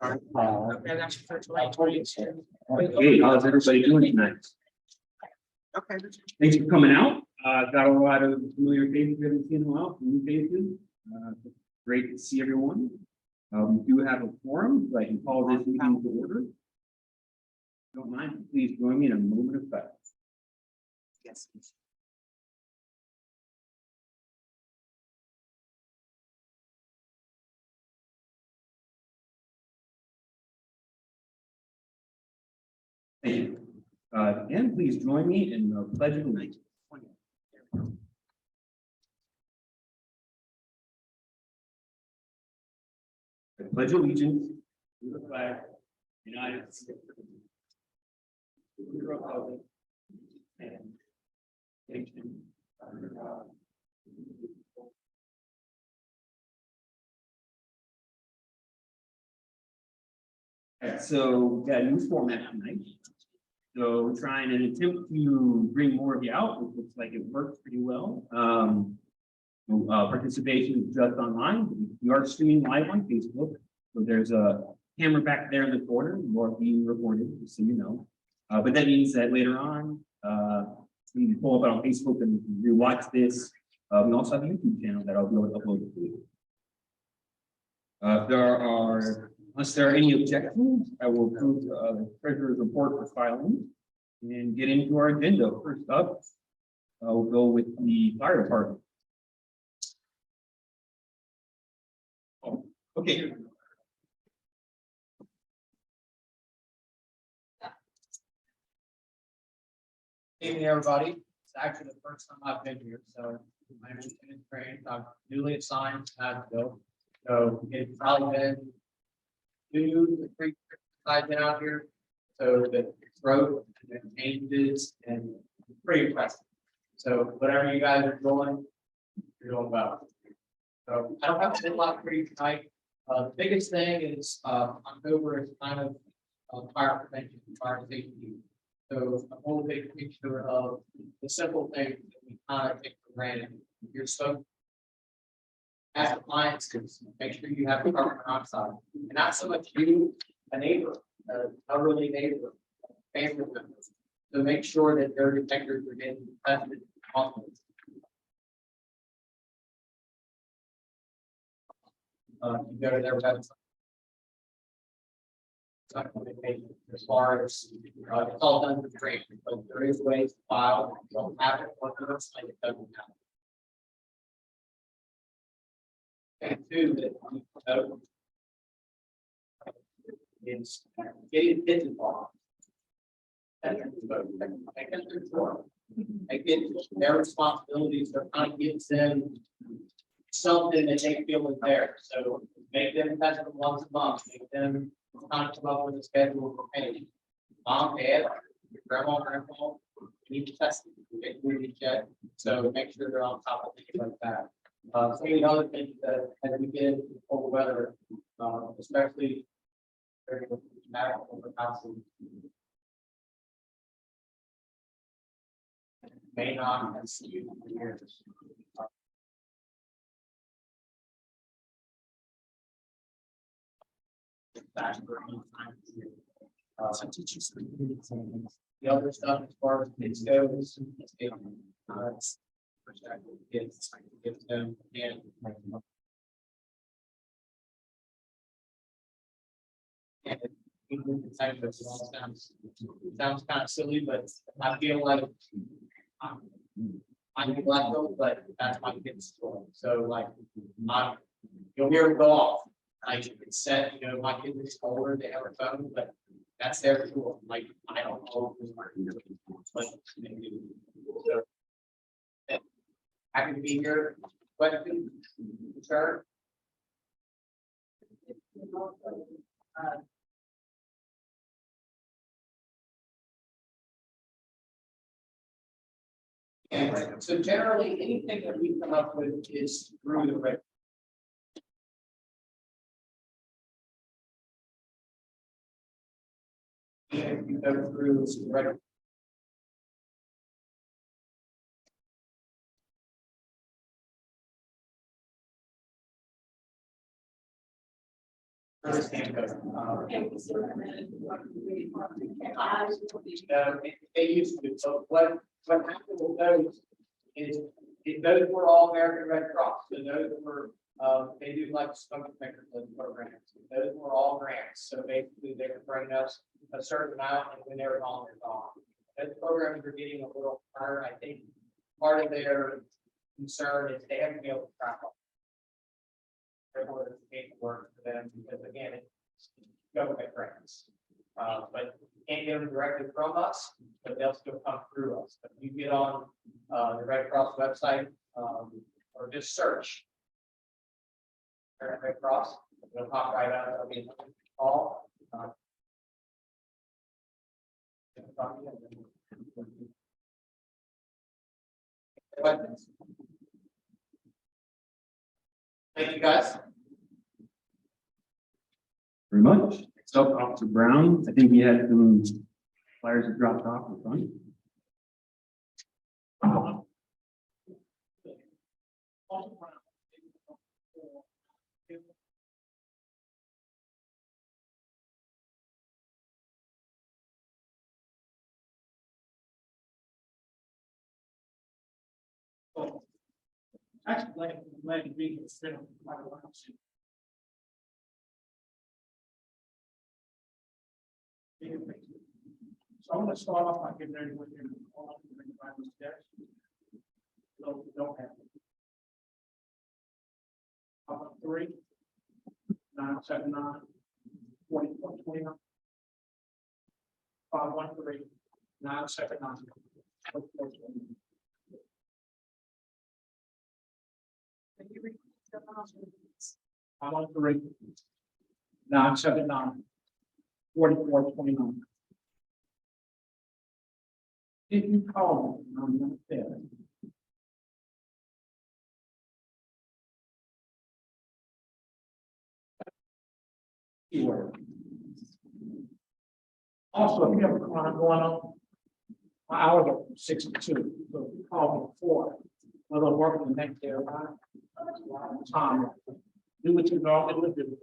Okay, that's for 2022. Hey, how's everybody doing tonight? Okay. Thanks for coming out. Got a lot of familiar faces we haven't seen in a while, new faces. Great to see everyone. We do have a forum, so I can call this meeting to order. Don't mind, please join me in a moment of silence. Yes. Thank you. And please join me in the pledge of allegiance. I pledge allegiance to the flag, United States of the Republic, and nation under God. All right, so we've got a new format tonight. So we're trying an attempt to bring more of you out, which looks like it works pretty well. Participation is just online. We are streaming live on Facebook. So there's a camera back there in the corner, more being recorded, just so you know. But that means that later on, you can pull up on Facebook and rewatch this. We also have a YouTube channel that I'll be able to upload it to you. Unless there are any objections, I will approve the treasurer's report for filing and get into our agenda. First up, we'll go with the fire department. Oh, okay. Good evening, everybody. It's actually the first time I've been here, so my name is Craig. I'm newly assigned as Bill. So it's probably been 2 to 3 years I've been out here. So the growth and the changes and pretty impressive. So whatever you guys are doing, you're doing well. So I don't have a lot for you tonight. The biggest thing is October is kind of fire prevention, fire safety. So a whole big picture of the simple things that we kind of take for granted. You're so as appliances, make sure you have carbon monoxide, and not so much you, a neighbor, elderly neighbor, family members. So make sure that their detectors are getting tested often. You go to their website. As far as it's all done with training, but there is ways to file. You don't have it on the website, it doesn't happen. And two, that is getting kids involved. Again, their responsibilities are kind of gives them something that they feel is there. So make them test them once a month, make them kind of come up with a schedule for paying. Mom, dad, your grandma, grandpa, you need to test them, we need to check. So make sure they're on top of things like that. Some of the other things that as we get into cold weather, especially during the housing, may not have seen you for years. The other stuff as far as kids go is kids get them and sounds kind of silly, but I feel like I'm a black belt, but that's my kid's story. So like you'll hear it go off. I can set, you know, my kid is older, they have a phone, but that's their tool. Like I don't know, but so, happy to be here. Question, sir. And so generally, anything that we come up with is through the red. And you go through the red. For the stamp code. They used to, so what happened with those is, those were all American Red Cross, so those were, they do like smoke detector programs. Those were all grants, so basically they were bringing us a certain amount, and when they were gone, they're gone. Those programs are getting a little higher, I think, part of their concern is they have to be able to track off. Therefore, it's paperwork for them, because again, it's government grants. But you can't get them directly from us, but they'll still come through us. But you get on the Red Cross website, or just search Red Cross, it'll pop right out, it'll be all. Questions? Thank you, guys. Very much. So, Officer Brown, I think we had some flyers that dropped off in front. Actually, glad to be here. Quite a while. So I'm gonna start off by getting ready with you. No, we don't have. 3, 9, 7, 9, 44, 29. 5, 1, 3, 9, 7, 9. 44, 29. I'm on 3, 9, 7, 9, 44, 29. If you call me, I'm not there. Keyword. Also, if you have a crime going on, my hours are 62, so if you call me 4, well, I'll work the next day, right? Time, do what you normally would do.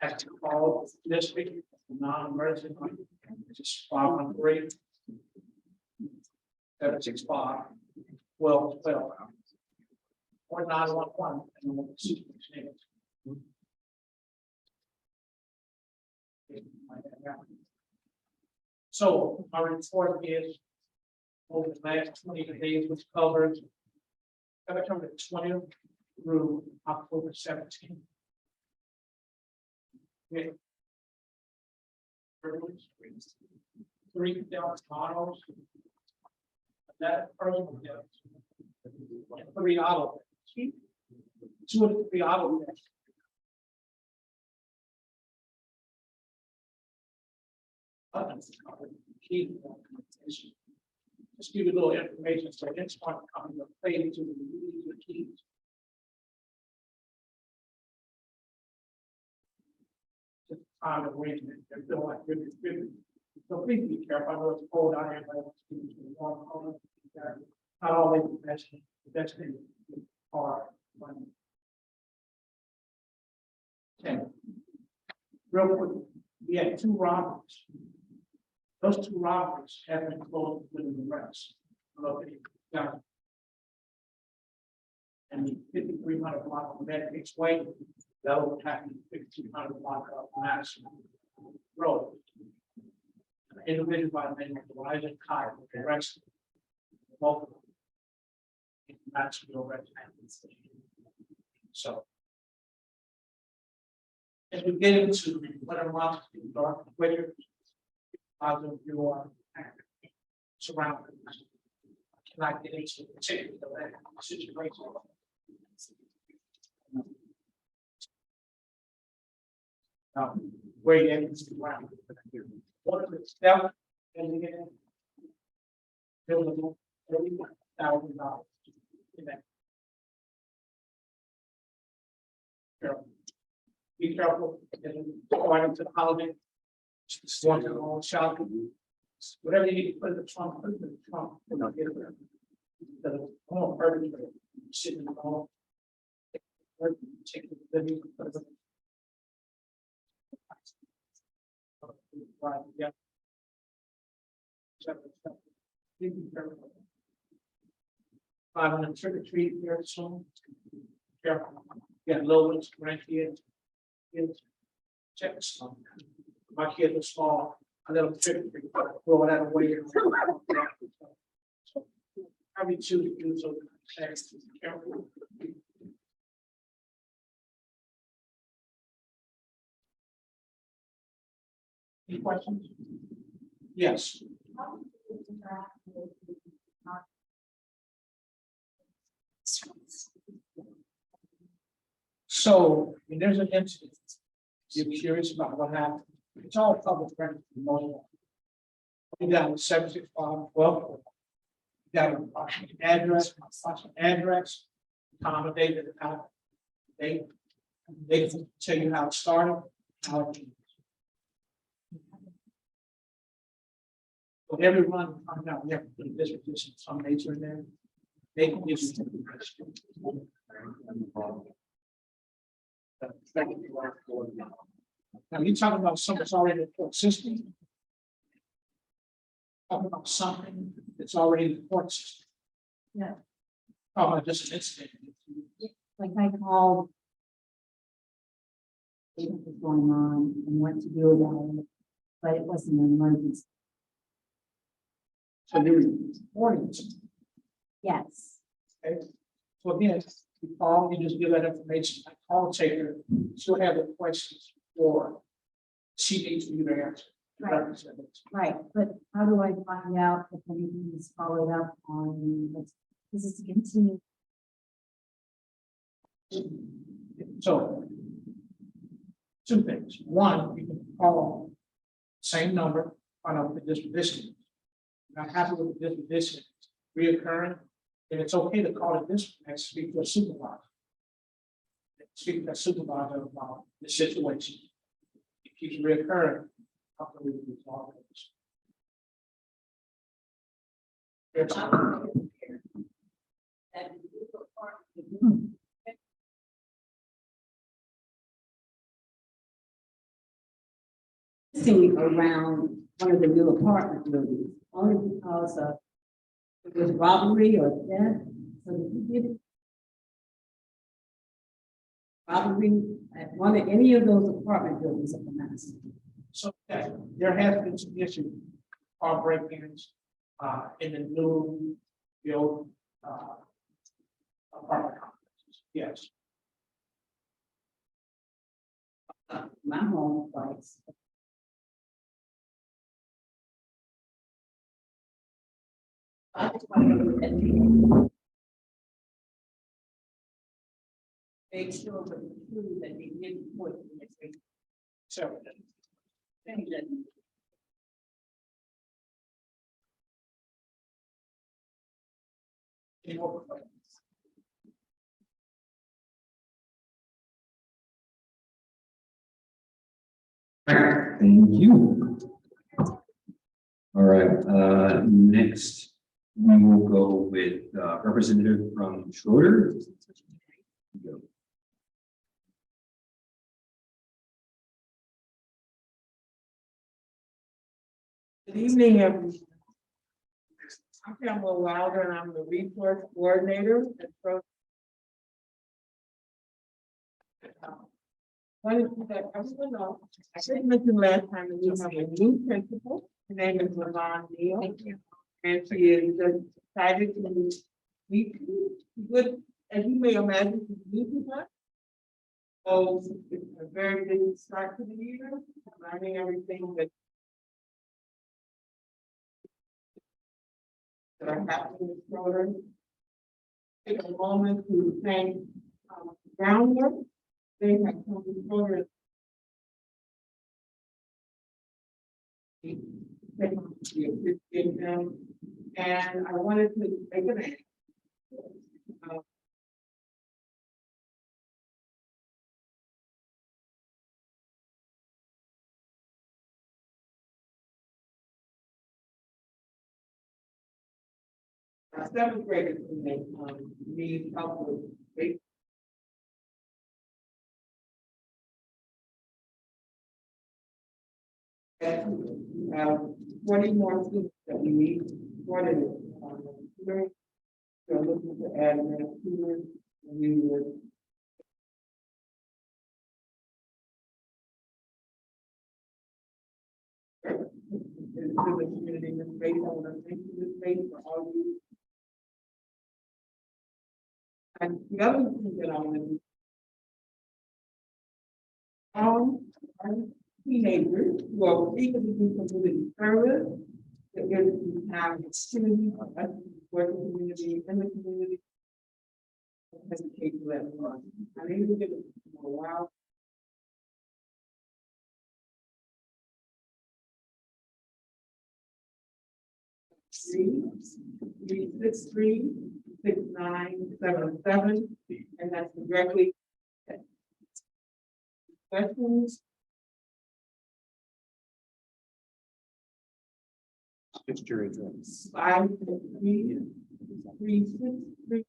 Have to call this week, non-emergency, just 513 765 1212 or 911 and we'll see what's next. So our report is over the last 20 days, which covers September 20th through October 17th. Okay. 3,000 models. That personal deaths. 3 auto. 2 of the 3 auto deaths. Just give you a little information. So it's one coming up fading to the keys. Just time of waiting. They feel like really. So please be careful. I know it's cold out here, but warm color. Not always the best thing are. Okay. Real quick, we had 2 robberies. Those 2 robberies have been closed within the rest. And the 5,300 block of Medicaid Way, that will happen 1,500 block of Madison Road. An individual by the name of Elijah Kyle was arrested. Both in Madison Road. So, as we get into what I want to do, dark Twitter, out of your surroundings. I cannot get into a particular situation. Where you get into around. What are the steps and you get $31,000 in that. Be careful, going to the holiday. Just want to go shopping. Whatever you need to put in the trunk, put it in the trunk. We're not getting there. The home perfect, sitting in the home. Take the living, Right, yeah. I'm gonna trick or treat here soon. Careful, get low ones, grandkids. Kids. Check some. My kids are small, I let them trick or treat, throw that away. Probably choose to do so. Careful. Any questions? Yes. So, when there's an incident, you're curious about what happened, it's all public record for the most part. You got 765, well, you got an address, time of day that it happened. They can tell you how it started, how it ended. So every run, I'm not, we have to put this position, some nature in there. They can give you. Now, you're talking about something that's already in the court system. Talking about something that's already in the court system. Yeah. Oh, just an incident. Like I called. What was going on and what to do about it, but it wasn't an emergency. So you're reporting it. Yes, Okay, so again, you call, you just give that information, I call taker, she'll have the questions for. She needs you to answer. Right. right, but how do I find out if anything is followed up on this is to continue? So. Two things, one, you can call. Same number, find out what the disposition. Not happy with the disposition, reoccurring, and it's okay to call it this, and speak to a supervisor. Speak to that supervisor about the situation. It keeps reoccurring. How can we resolve this? Sitting around one of the new apartment buildings, only because of it was robbery or theft, so did you get it? Robbery at one of any of those apartment buildings up in Madison. So there has been some issues, car break-ins, in the new build, apartment complexes, yes. My home twice. I just wanted to make sure that the true that they didn't report the next week. So, Thank you. any more questions? Thank you. All right, next, we will go with representative from Schroeder. Good evening, everyone. I'm Pamela Wilder, and I'm the resource coordinator at Pro. Wanted to let everyone know, I didn't mention last time that we have a new principal. Her name is Lavon Neal. Thank you. And she is just excited to meet you. Good, as you may imagine, she's new to us. So it's a very big start to the year, learning everything that are happening in this program. Take a moment to thank Groundwork. They have come forward. Appreciate them. And I wanted to make an ask. Seventh graders need help with basic. We have 40 more students that we need, 40. We're looking to add another student, and we would. It's to the community, this space, I want to thank you, this space for all you. And the other thing that I want to do. Our teenagers who are eager to do community service, that we have opportunity for us to work in the community, in the community. Hesitate to let one. I need to give it a while. Three, 6977, and that's directly. Questions? It's your address. 533-363-77.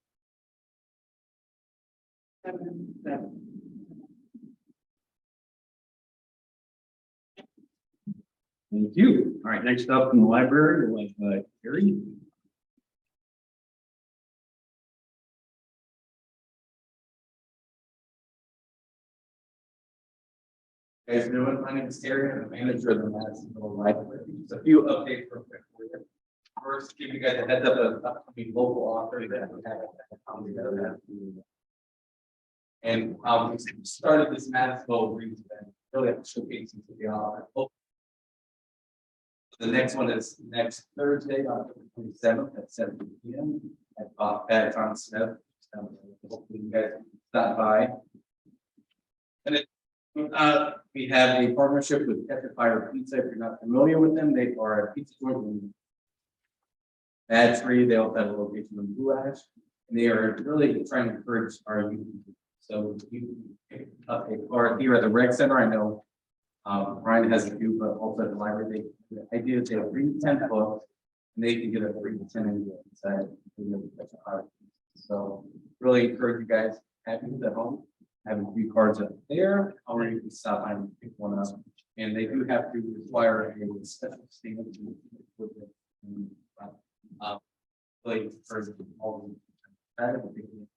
Thank you. All right, next up in the library, we'll have Carrie. Hey, guys doing? My name is Terry. I'm the manager of the Madison Library. Just a few updates real quick for you. First, give you guys a heads up of upcoming local author that we have come together. And we started this Madison Reads event, really showcasing to the author. The next one is next Thursday, October 27th at 7 p.m. at John Smith. Hopefully you guys stop by. And we have a partnership with Epic Fire Pizza. If you're not familiar with them, they are a pizza joint in Bad Tree. They also have a location in Blue Ash, and they are really trying to encourage our youth. So you pick up a card here at the rec center. I know Brian has a few, but also at the library. The idea is they have free 10 books, and they can get a free 10 inside. So really encourage you guys have these at home. Have a few cards up there, or you can stop by and pick one up. And they do have to require a special statement with it. Really for all of them.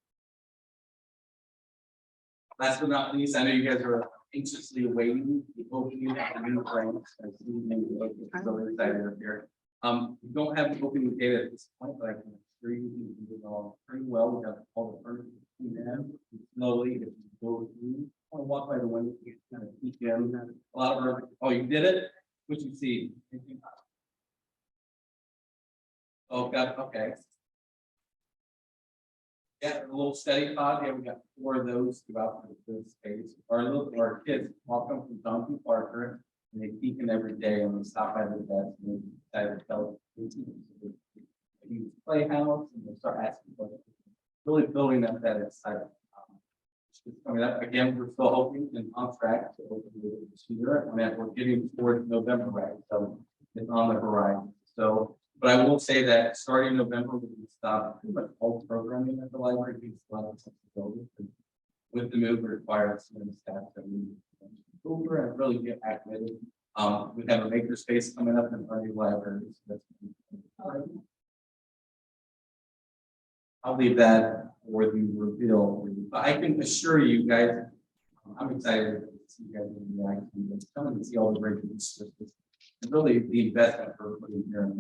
Last but not least, I know you guys are anxiously awaiting the opening of the new branch. I'm so excited up here. We don't have the opening date at this point, but I can assure you we did all pretty well. We got all the furniture in slowly. If you go through, I want to walk by the window, you can kind of peek in. A lot of our, oh, you did it? What you see? Oh, God, okay. Yeah, a little study pod. Yeah, we got 4 of those throughout the space. Our kids walk up from Donkey Parker and they peek in every day and we stop by the desk and they decide to tell use playhouse and they start asking questions. Really building up that excitement. Coming up again, we're still hoping and on track to open this year, and that we're getting towards November, right? So it's on the horizon. So, but I will say that starting November, we will stop pretty much all programming at the library. Because a lot of flexibility with the move, it requires some staff that we over and really get activated. We have a maker space coming up in our new library. So I'll leave that for the reveal. But I can assure you guys, I'm excited to see you guys in the action. Come and see all the great things. And really the investment for putting here in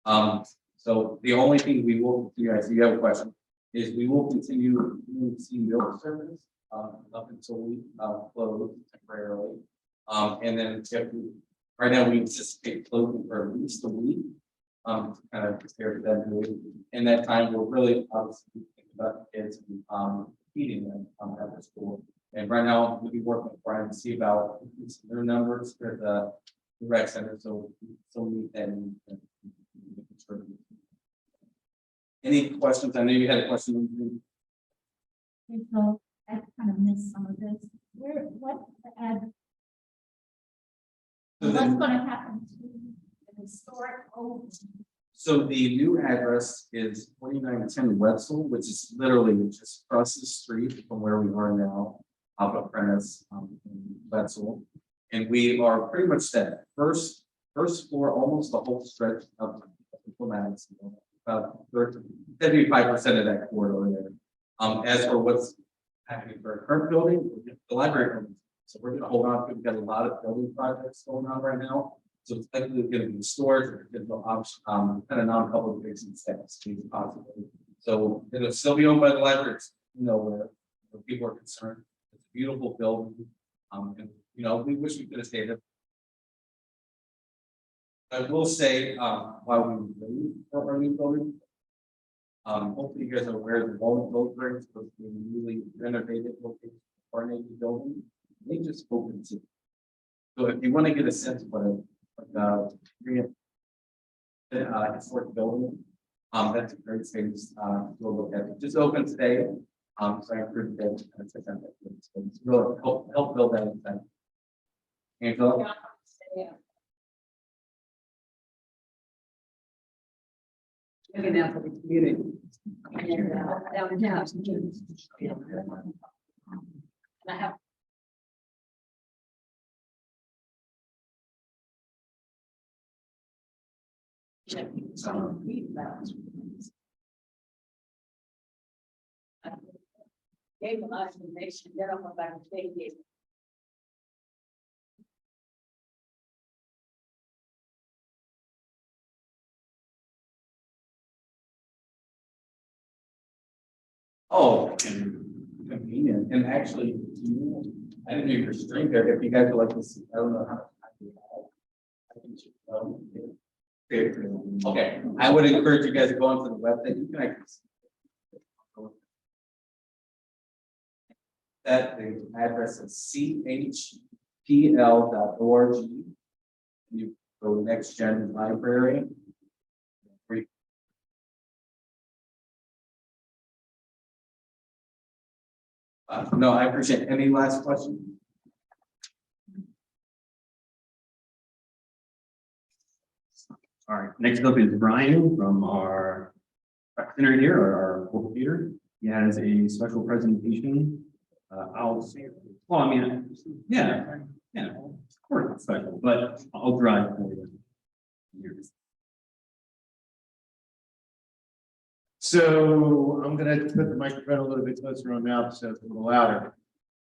that. So the only thing we will do, guys, if you have a question, is we will continue to see milk service up until we close temporarily. And then right now we anticipate closing for at least a week. To kind of prepare for that move. In that time, we'll really obviously think about the kids feeding them at the school. And right now, we'll be working with Brian to see about their numbers for the rec center. So meet them. Any questions? I know you had a question. So I kind of missed some of this. What's the ad? What's going to happen to the historic old? So the new address is 4910 Wetzel, which is literally just across the street from where we are now, off of Prentice in Wetzel. And we are pretty much set. First floor, almost the whole stretch of diplomatics, about 75% of that corridor there. As for what's happening for our current building, the library building. So we're gonna hold on to, we've got a lot of building projects going on right now. So it's likely gonna be storage, kind of non-public facing steps, possibly. So it'll still be owned by the libraries, where people are concerned. It's a beautiful building. And we wish we could have stayed there. I will say, while we wait for our new building. Hopefully you guys are aware of the Walnut Building, supposed to be a newly renovated location for our new building. They just opened it. So if you want to get a sense of what historic building, that's a great space to go look at. It just opened today. So I encourage you guys to kind of check out that place. So it's really help build that inside. Angela? Looking out for the community. And, downtown. And I have. Gave a lot of information, then I'm going back and take it. Oh, convenient. And actually, I didn't even restrain there. If you guys would like to see, I don't know how. I can check it out. Okay, I would encourage you guys to go onto the website. You can actually see that the address is chpl.org. You go Next Gen Library. No, I appreciate it. Any last questions? All right, next up is Brian from our rec center here, or our local theater. He has a special presentation. I'll say, well, I mean, yeah, of course it's special, but I'll drive for you. Here's- So I'm gonna put the microphone a little bit closer on now, so it's a little louder.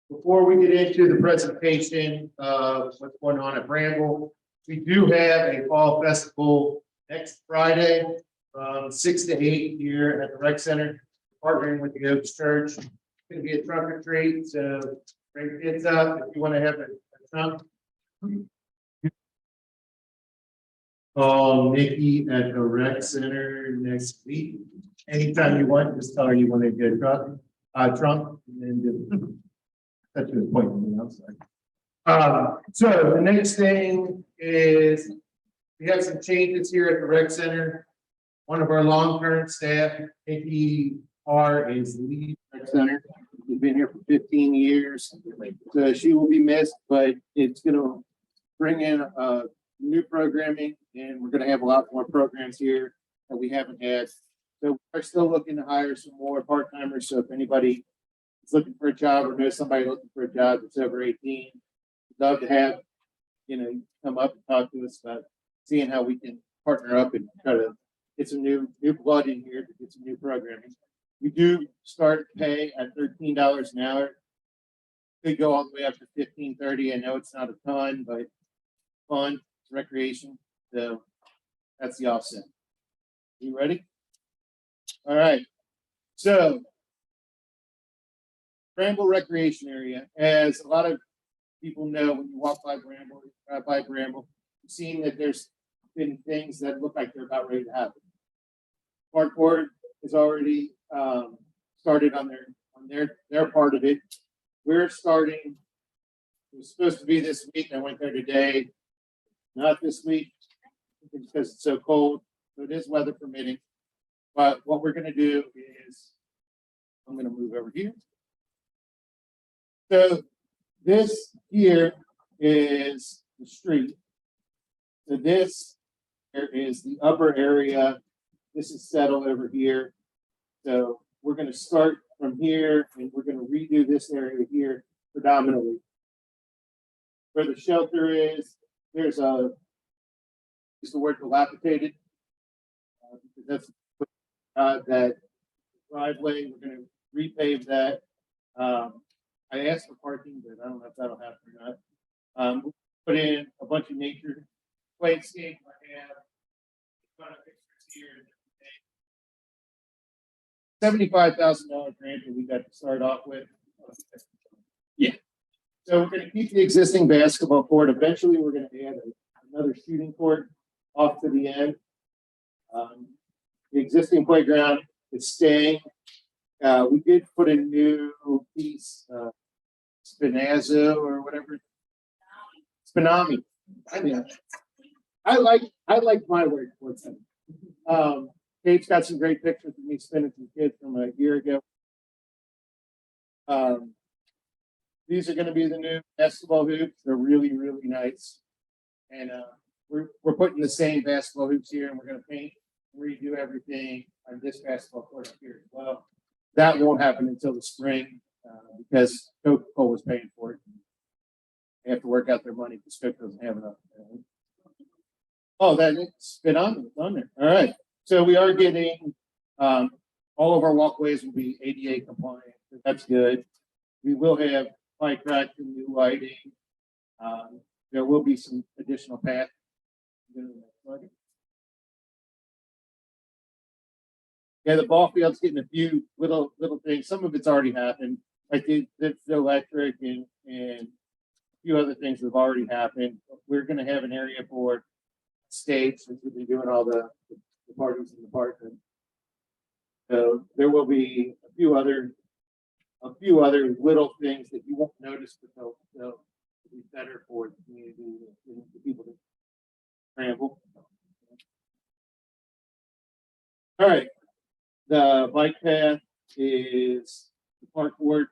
Before we get into the presentation of what's going on at Bramble, we do have a fall festival next Friday from 6 to 8 here at the rec center, partnering with the Oaks Church. It's gonna be a trunk or treat, so bring kids up if you want to have a trunk. Call Nikki at the rec center next week. Anytime you want, just tell her you want to get a trunk, and then do. That's the point, I'm sorry. So the next thing is, we have some changes here at the rec center. One of our long-term staff, Nikki R, is the lead rec center. She's been here for 15 years, so she will be missed, but it's gonna bring in new programming, and we're gonna have a lot more programs here that we haven't had. So we're still looking to hire some more part-timers, so if anybody is looking for a job or knows somebody looking for a job that's over 18, we'd love to have, come up and talk to us about seeing how we can partner up and try to get some new blood in here to get some new programming. We do start pay at $13 an hour. Could go all the way up to $15.30. I know it's not a ton, but fun, it's recreation. So that's the offset. You ready? All right. So Bramble Recreation Area, as a lot of people know, when you walk by Bramble, you've seen that there's been things that look like they're about ready to happen. Park Board has already started on their part of it. We're starting. It was supposed to be this week. I went there today. Not this week because it's so cold. So it is weather permitting. But what we're going to do is, I'm going to move over here. So this here is the street. So this here is the upper area. This is settled over here. So we're going to start from here and we're going to redo this area here predominantly. where the shelter is, there's a, use the word dilapidated. Because that's, that driveway, we're gonna repave that. I asked for parking, but I don't know if that'll happen or not. We'll put in a bunch of nature landscape. I have a ton of pictures here. $75,000 grant that we got to start off with. Yeah. So we're gonna keep the existing basketball court. Eventually, we're gonna add another shooting court off to the end. The existing playground is staying. We did put a new piece, Spinazzo or whatever. Spinami. I like my word for it. Kate's got some great pictures of me spinning some kids from a year ago. These are going to be the new basketball hoops. They're really, really nice. And we're putting the same basketball hoops here, and we're going to paint, redo everything on this basketball court up here as well. That won't happen until the spring because Coca-Cola is paying for it. They have to work out their money because Coke doesn't have enough. Oh, it's been on there. All right. So we are getting all of our walkways will be ADA compliant. That's good. We will have bike rack and new lighting. There will be some additional path. Yeah, the ball field's getting a few little things. Some of it's already happened. Like the electric and a few other things that have already happened. We're going to have an area for skates, since we've been doing all the parties in the park. So there will be a few other little things that you won't notice, but they'll be better for the community and the people that travel. All right. The bike path is the park board.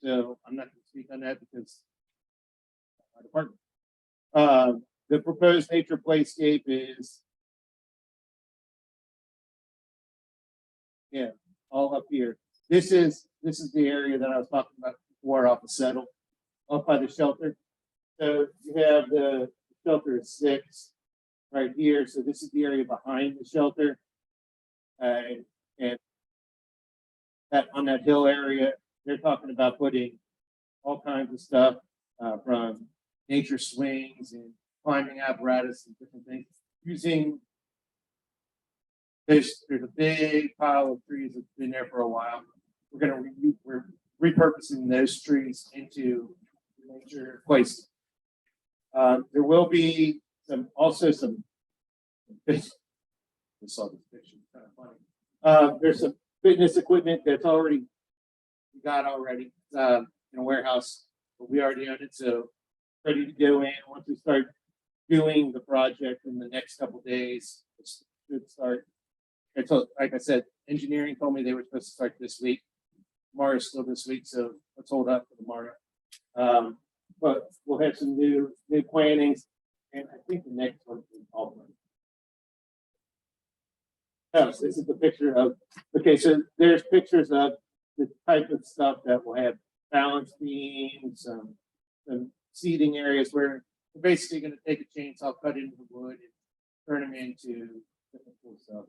So I'm not going to speak on that because my department. The proposed nature playscape is all up here. This is the area that I was talking about before off the settle, up by the shelter. So you have the shelter is 6 right here. So this is the area behind the shelter. And that on that hill area, they're talking about putting all kinds of stuff from nature swings and climbing apparatus and different things. Using there's a big pile of trees that's been there for a while. We're repurposing those trees into nature places. There will be also some. I saw this picture, kind of funny. There's some fitness equipment that's we got already in a warehouse, but we already own it, so ready to go in once we start doing the project in the next couple of days. It should start. Like I said, engineering told me they were supposed to start this week. Tomorrow's still this week, so let's hold up for tomorrow. But we'll have some new plannings, and I think the next one is all. Oh, so this is the picture of. Okay, so there's pictures of the type of stuff that will have balance beams, some seating areas where we're basically going to take a chainsaw, cut into the wood, and turn them into different cool stuff.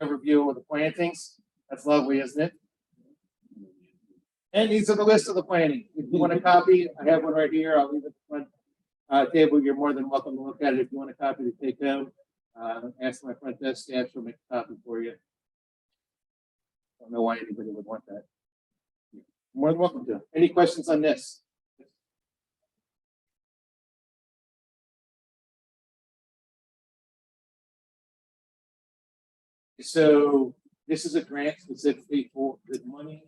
Overview of the plantings. That's lovely, isn't it? And these are the list of the planting. If you want a copy, I have one right here. I'll leave it at the front table. You're more than welcome to look at it. If you want a copy to take home, ask my front desk staff, she'll make a copy for you. I don't know why anybody would want that. You're more than welcome to. Any questions on this? So this is a grant specifically for the money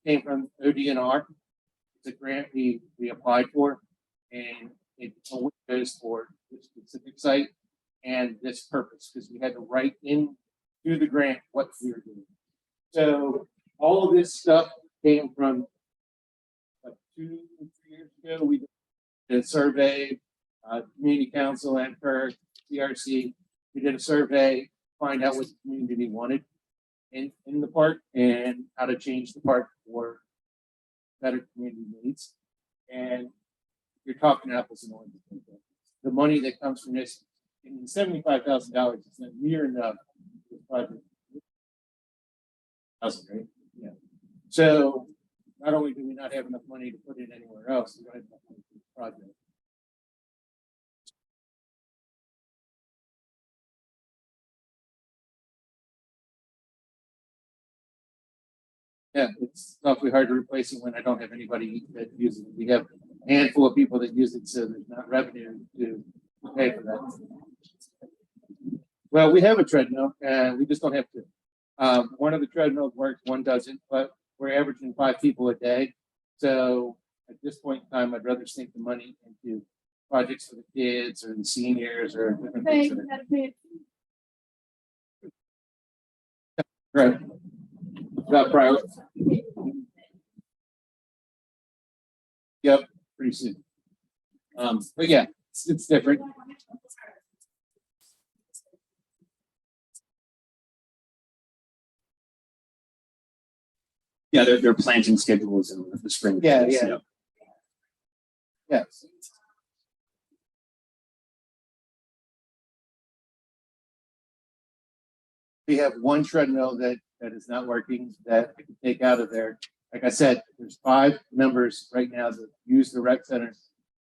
came from ODNR. It's a grant we applied for, and it only goes for this specific site and this purpose because we had to write in to the grant what we were doing. So all of this stuff came from like 2 or 3 years ago. We did a survey, community council and CRC. We did a survey, find out what the community wanted. in the park and how to change the park for better community needs. And you're talking apples and oranges. The money that comes from this, $75,000 is not near enough for the project. Right? Yeah. So not only do we not have enough money to put in anywhere else, we don't have enough money for the project. Yeah, it's awfully hard to replace it when I don't have anybody that uses it. We have a handful of people that use it, so there's not revenue to pay for that. Well, we have a treadmill, and we just don't have to. One of the treadmills works, one doesn't, but we're averaging 5 people a day. So at this point in time, I'd rather sink the money into projects for the kids or the seniors or different things. Right. About private. Yep, pretty soon. But yeah, it's different. Yeah, their planting schedules in the spring. Yeah. Yes. We have one treadmill that is not working that I can take out of there. Like I said, there's 5 members right now that use the rec center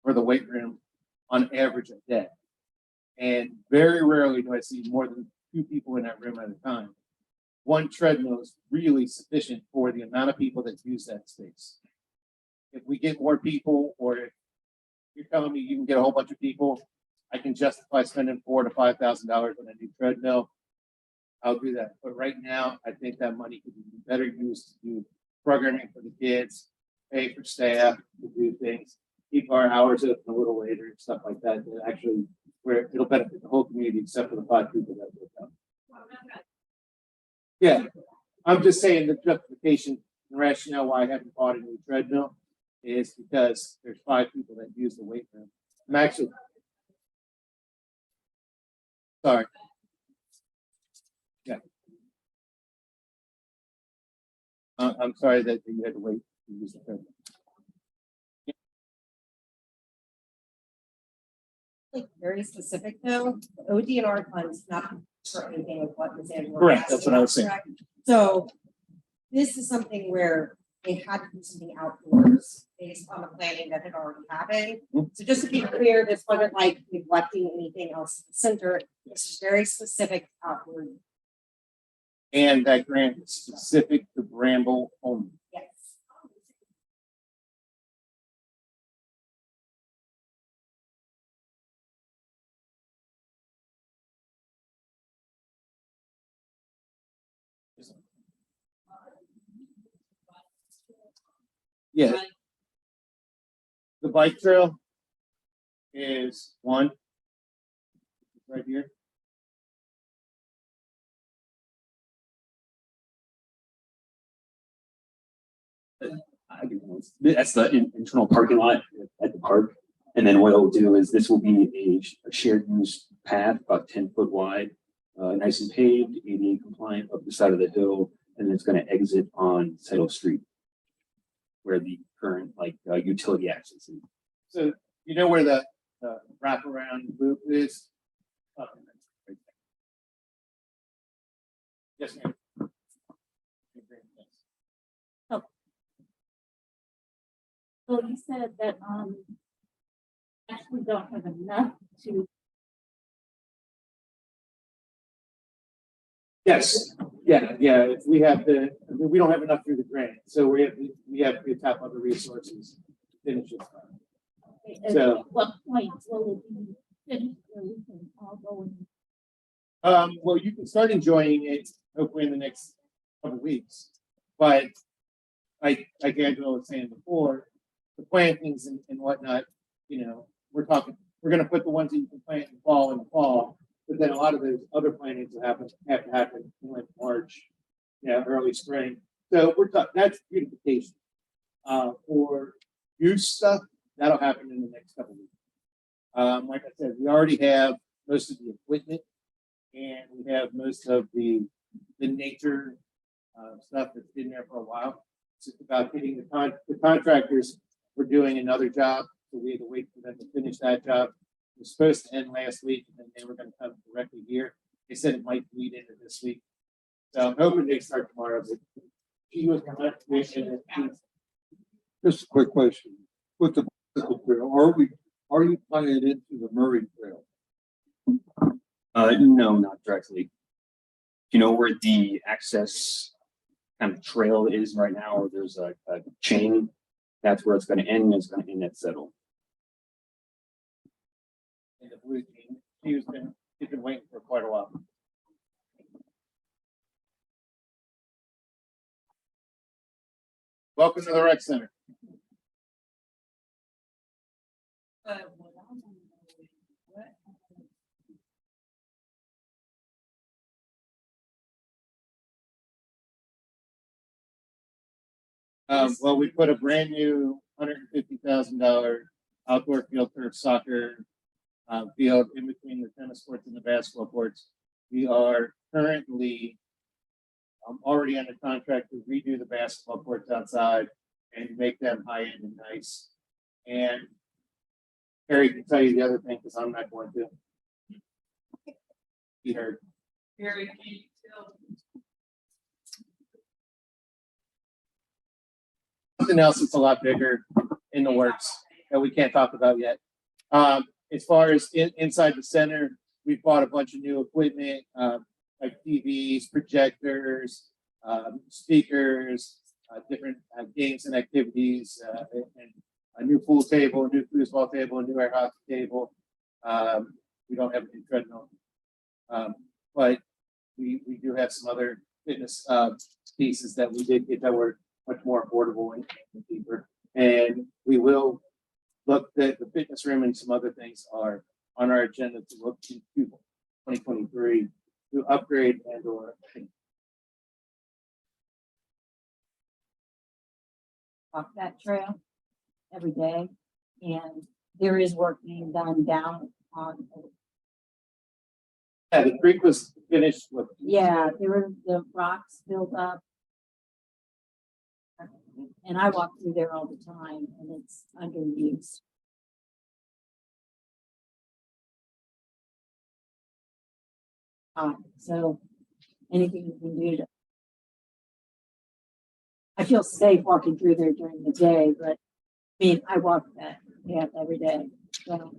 for the weight room on average a day. And very rarely do I see more than 2 people in that room at a time. One treadmill is really sufficient for the amount of people that use that space. If we get more people, or if you're telling me you can get a whole bunch of people, I can justify spending $4,000 to $5,000 on a new treadmill. I'll do that. But right now, I think that money could be better used to do programming for the kids, pay for staff to do things, keep our hours open a little later, stuff like that. That actually, where it'll benefit the whole community except for the 5 people that will come. Yeah, I'm just saying the justification and rationale why I haven't bought a new treadmill is because there's 5 people that use the weight room. I'm actually sorry. Yeah. I'm sorry that you had to wait to use the treadmill. Like very specific though, the ODNR funds not for anything with what Ms. Angela. Correct, that's what I was saying. Correct. So this is something where they had to do something outdoors based on the planning that had already happened. So just to be clear, this wasn't like neglecting anything else in the center. This is very specific outdoor. And that grant is specific to Bramble only. Yes. Yeah. The bike trail is one right here. That's the internal parking lot at the park. And then what it'll do is this will be a shared use path, about 10 foot wide, nice and paved, ADA compliant up the side of the hill, and it's going to exit on Settle Street, where the current utility access is. So you know where the wraparound loop is? Yes, ma'am. So you said that, actually don't have enough to. Yes, yeah. If we have we don't have enough through the grant, so we have to tap other resources to finish it. At So- what point will it be finished where we can all go in? Well, you can start enjoying it hopefully in the next couple of weeks, but like Angela was saying before, the plantings and whatnot, we're going to put the ones that you can plant in the fall, but then a lot of those other plantings will have to happen in like March, early spring. So we're talking, that's beautification. For use stuff, that'll happen in the next couple of weeks. Like I said, we already have most of the equipment and we have most of the nature stuff that's been there for a while. It's just about getting the contractors were doing another job, so we had to wait for them to finish that job. It was supposed to end last week, and then they were gonna come directly here. They said it might bleed into this week. So I'm hoping they start tomorrow, but he was. Just a quick question. With the bicycle trail, are you tying it into the Murray Trail? No, not directly. You know where the access kind of trail is right now, or there's a chain, that's where it's gonna end, and it's gonna end at Settle. In the blue team, he's been waiting for quite a while. Welcome to the rec center. Well, we put a brand new $150,000 outdoor field turf soccer field in between the tennis courts and the basketball courts. We are currently already under contract to redo the basketball courts outside and make them high end and nice. And Harry can tell you the other thing because I'm not going to. He heard. Very detailed. Something else that's a lot bigger in the works that we can't talk about yet. As far as inside the center, we bought a bunch of new equipment, like TVs, projectors, speakers, different games and activities, and a new pool table, a new foosball table, a new air hockey table. We don't have a new treadmill, but we do have some other fitness pieces that we did get that were much more affordable and cheaper. And we will look at the fitness room and some other things are on our agenda to look into 2023 to upgrade and or Walk that trail every day, and there is work being done down on. yeah, the creek was finished with Yeah, there were the rocks built up. And I walk through there all the time, and it's underused. So anything you can do to. I feel safe walking through there during the day, but I mean, I walk that path every day. So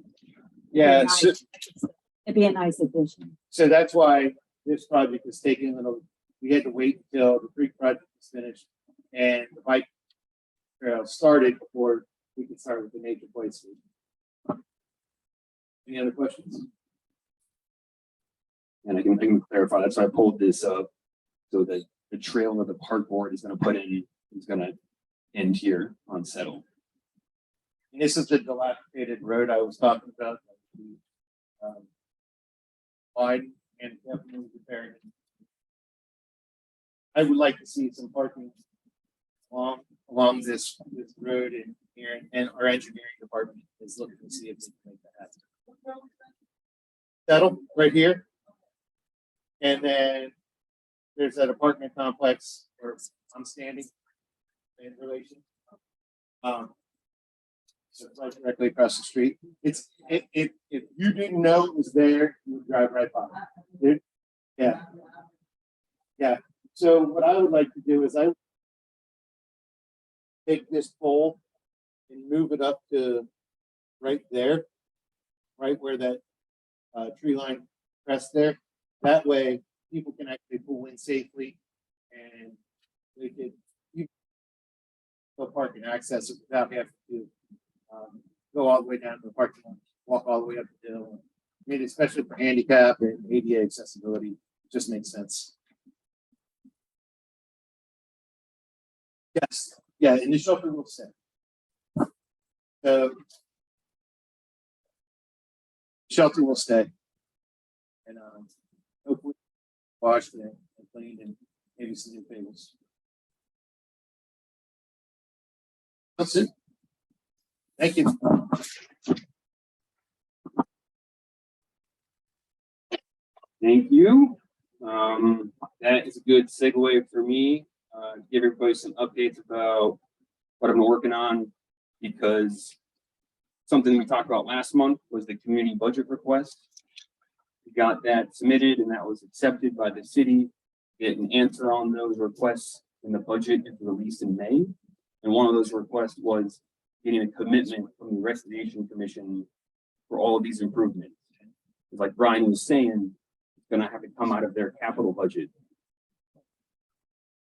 yeah. it'd be a nice addition. So that's why this project is taking a little, we had to wait until the creek project was finished and the bike trail started before we could start with the nature place. Any other questions? And I can clarify, that's why I pulled this up, so that the trail that the park board is gonna put in is gonna end here on Settle. And this is the dilapidated road I was talking about. Wide and definitely repaired. I would like to see some parking along this road and here, and our engineering department is looking to see if they can make that happen. Settle right here. And then there's that apartment complex where I'm standing in relation. So it's right directly across the street. If you didn't know it was there, you would drive right by. Dude. Yeah. Yeah. So what I would like to do is I take this pole and move it up to right there, right where that tree line rests there. That way people can actually pull in safely and they could go park and access it without having to go all the way down to the parking lot, walk all the way up the hill. I mean, especially for handicap and ADA accessibility, it just makes sense. Yes, yeah, and the shelter will stay. So shelter will stay. And hopefully washed and cleaned and maybe some new tables. That's it. Thank you. Thank you. That is a good segue for me, give everybody some updates about what I've been working on, because something we talked about last month was the community budget request. We got that submitted and that was accepted by the city. Get an answer on those requests in the budget is released in May. And one of those requests was getting a commitment from the Restoration Commission for all of these improvements. Like Brian was saying, it's gonna have to come out of their capital budget.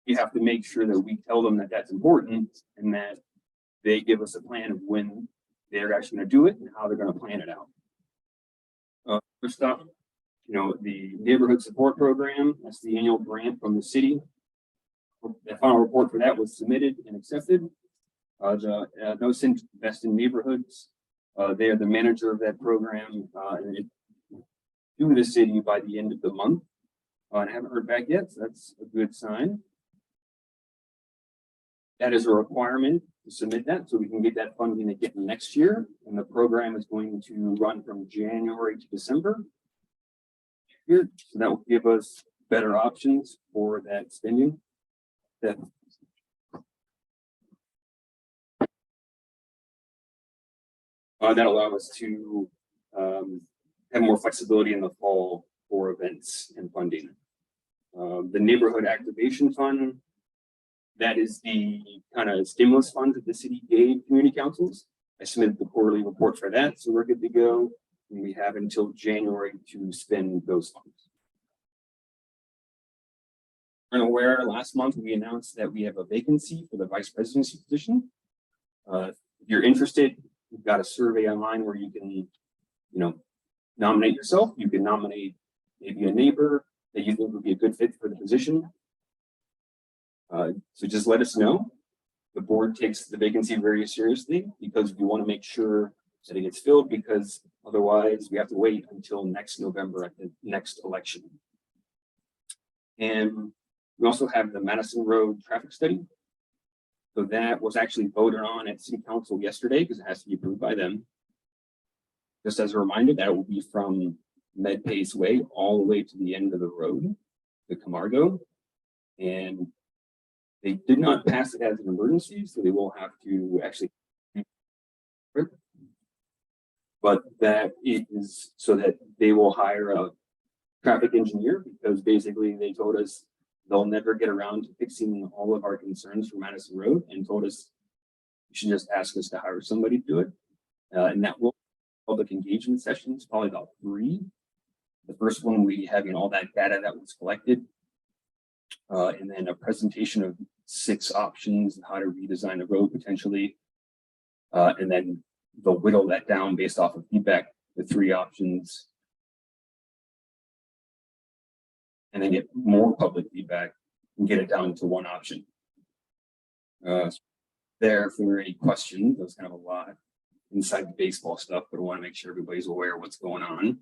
You have to make sure that we tell them that that's important and that they give us a plan of when they're actually gonna do it and how they're gonna plan it out. First up, the neighborhood support program, that's the annual grant from the city. The final report for that was submitted and accepted. No Sin Invest in Neighborhoods, they are the manager of that program, and it due to the city by the end of the month. And I haven't heard back yet, so that's a good sign. That is a requirement to submit that so we can get that funding again next year. And the program is going to run from January to December. Here, so that will give us better options for that spending. That'll allow us to have more flexibility in the fall for events and funding. The neighborhood activation fund, that is the kind of stimulus fund that the city gave community councils. I submitted the quarterly report for that, so we're good to go. And we have until January to spend those funds. We're aware last month we announced that we have a vacancy for the vice presidency position. If you're interested, we've got a survey online where you can, nominate yourself. You can nominate maybe a neighbor that you think would be a good fit for the position. So just let us know. The board takes the vacancy very seriously because we want to make sure that it gets filled, because otherwise we have to wait until next November at the next election. And we also have the Madison Road traffic study. So that was actually voted on at city council yesterday because it has to be approved by them. Just as a reminder, that will be from Med Pace Way all the way to the end of the road, the Camargo. And they did not pass it as an emergency, so they will have to actually. But that is so that they will hire a traffic engineer, because basically they told us they'll never get around to fixing all of our concerns for Madison Road, and told us you should just ask us to hire somebody to do it. And that will public engagement sessions, probably about 3. The first one, we having all that data that was collected. And then a presentation of 6 options and how to redesign a road potentially. And then they'll whittle that down based off of feedback, the 3 options. And then get more public feedback and get it down to 1 option. There, if there are any questions, there's kind of a lot inside the baseball stuff, but I want to make sure everybody's aware of what's going on.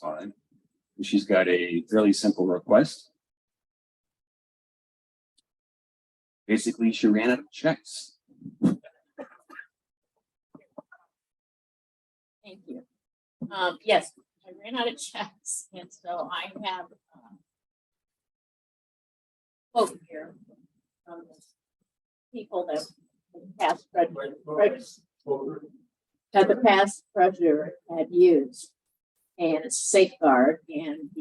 Fine. She's got a fairly simple request. Basically, she ran out of checks. Thank you. Yes, I ran out of checks, and so I have quote here from the people that the past treasurer had used. And it's Safeguard, and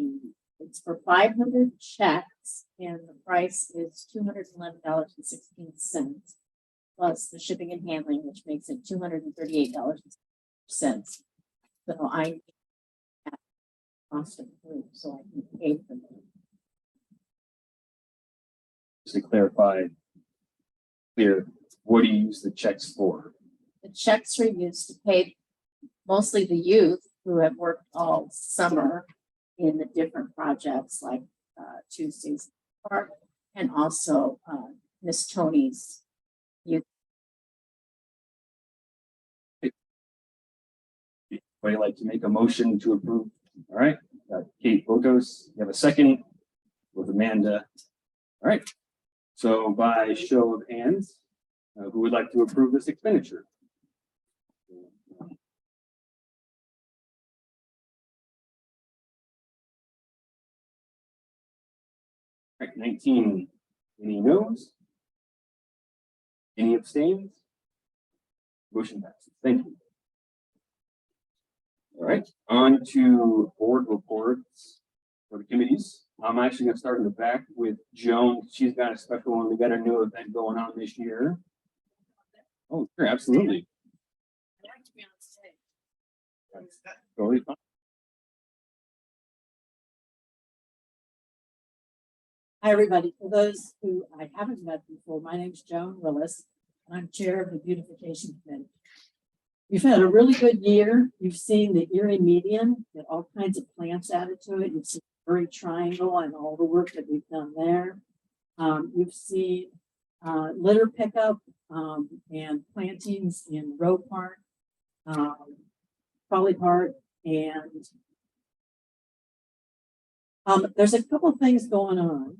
it's for 500 checks, and the price is $211.16 plus the shipping and handling, which makes it $238.06. So I need that cost approved so I can pay for them. Just to clarify, what do you use the checks for? The checks are used to pay mostly the youth who have worked all summer in the different projects like Tuesdays Park, and also Miss Tony's youth. Would you like to make a motion to approve? All right, Kate Botos, you have a second with Amanda. All right, so by show of hands, who would like to approve this expenditure? Right, 19, any no's? Any abstains? Motion passes. Thank you. All right, on to board reports for the committees. I'm actually gonna start in the back with Joan. She's got a special one. We got a new event going on this year. Oh, sure, absolutely. I'd like to be on stage. That's totally fine. Hi, everybody. For those who I haven't met before, my name's Joan Willis, and I'm Chair of the Beautification Committee. We've had a really good year. You've seen the Erie median, get all kinds of plants added to it. You've seen the Erie Triangle and all the work that we've done there. You've seen litter pickup and plantings in Roe Park, Trolley Park, and there's a couple of things going on.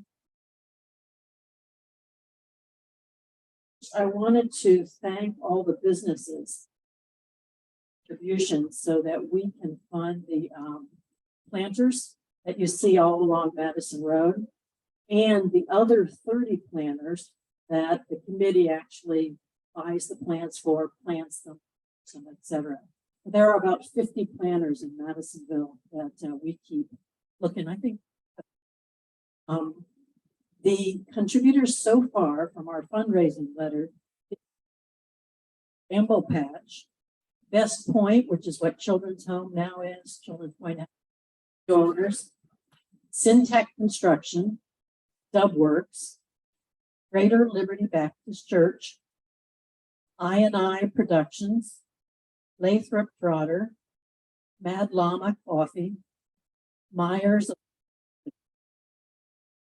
I wanted to thank all the businesses contributions so that we can fund the planters that you see all along Madison Road and the other 30 planters that the committee actually buys the plants for, plants them, etc. There are about 50 planters in Madisonville that we keep looking. I think the contributors so far from our fundraising letter, Rainbow Patch, Best Point, which is what Children's Home now is, Children's Point donors, Syntech Construction, Dubworks, Greater Liberty Baptist Church, I&I Productions, Lathrop Trotter, Mad Llama Coffee, Myers,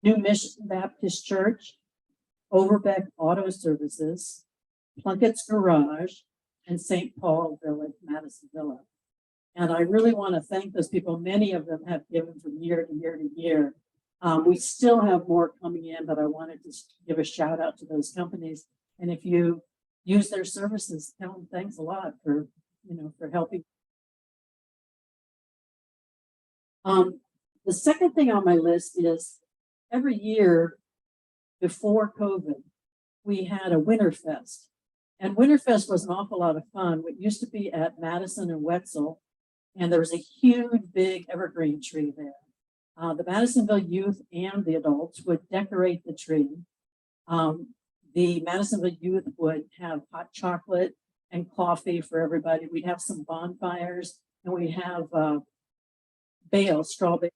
New Mission Baptist Church, Overbeck Auto Services, Plunkett's Garage, and St. Paul Village, Madisonville. And I really want to thank those people. Many of them have given from year to year to year. We still have more coming in, but I wanted to give a shout out to those companies. And if you use their services, tell them thanks a lot for, for helping. The second thing on my list is every year before COVID, we had a Winterfest. And Winterfest was an awful lot of fun. It used to be at Madison and Wetzel, and there was a huge, big evergreen tree there. The Madisonville youth and the adults would decorate the tree. The Madisonville youth would have hot chocolate and coffee for everybody. We'd have some bonfires, and we'd have straw bale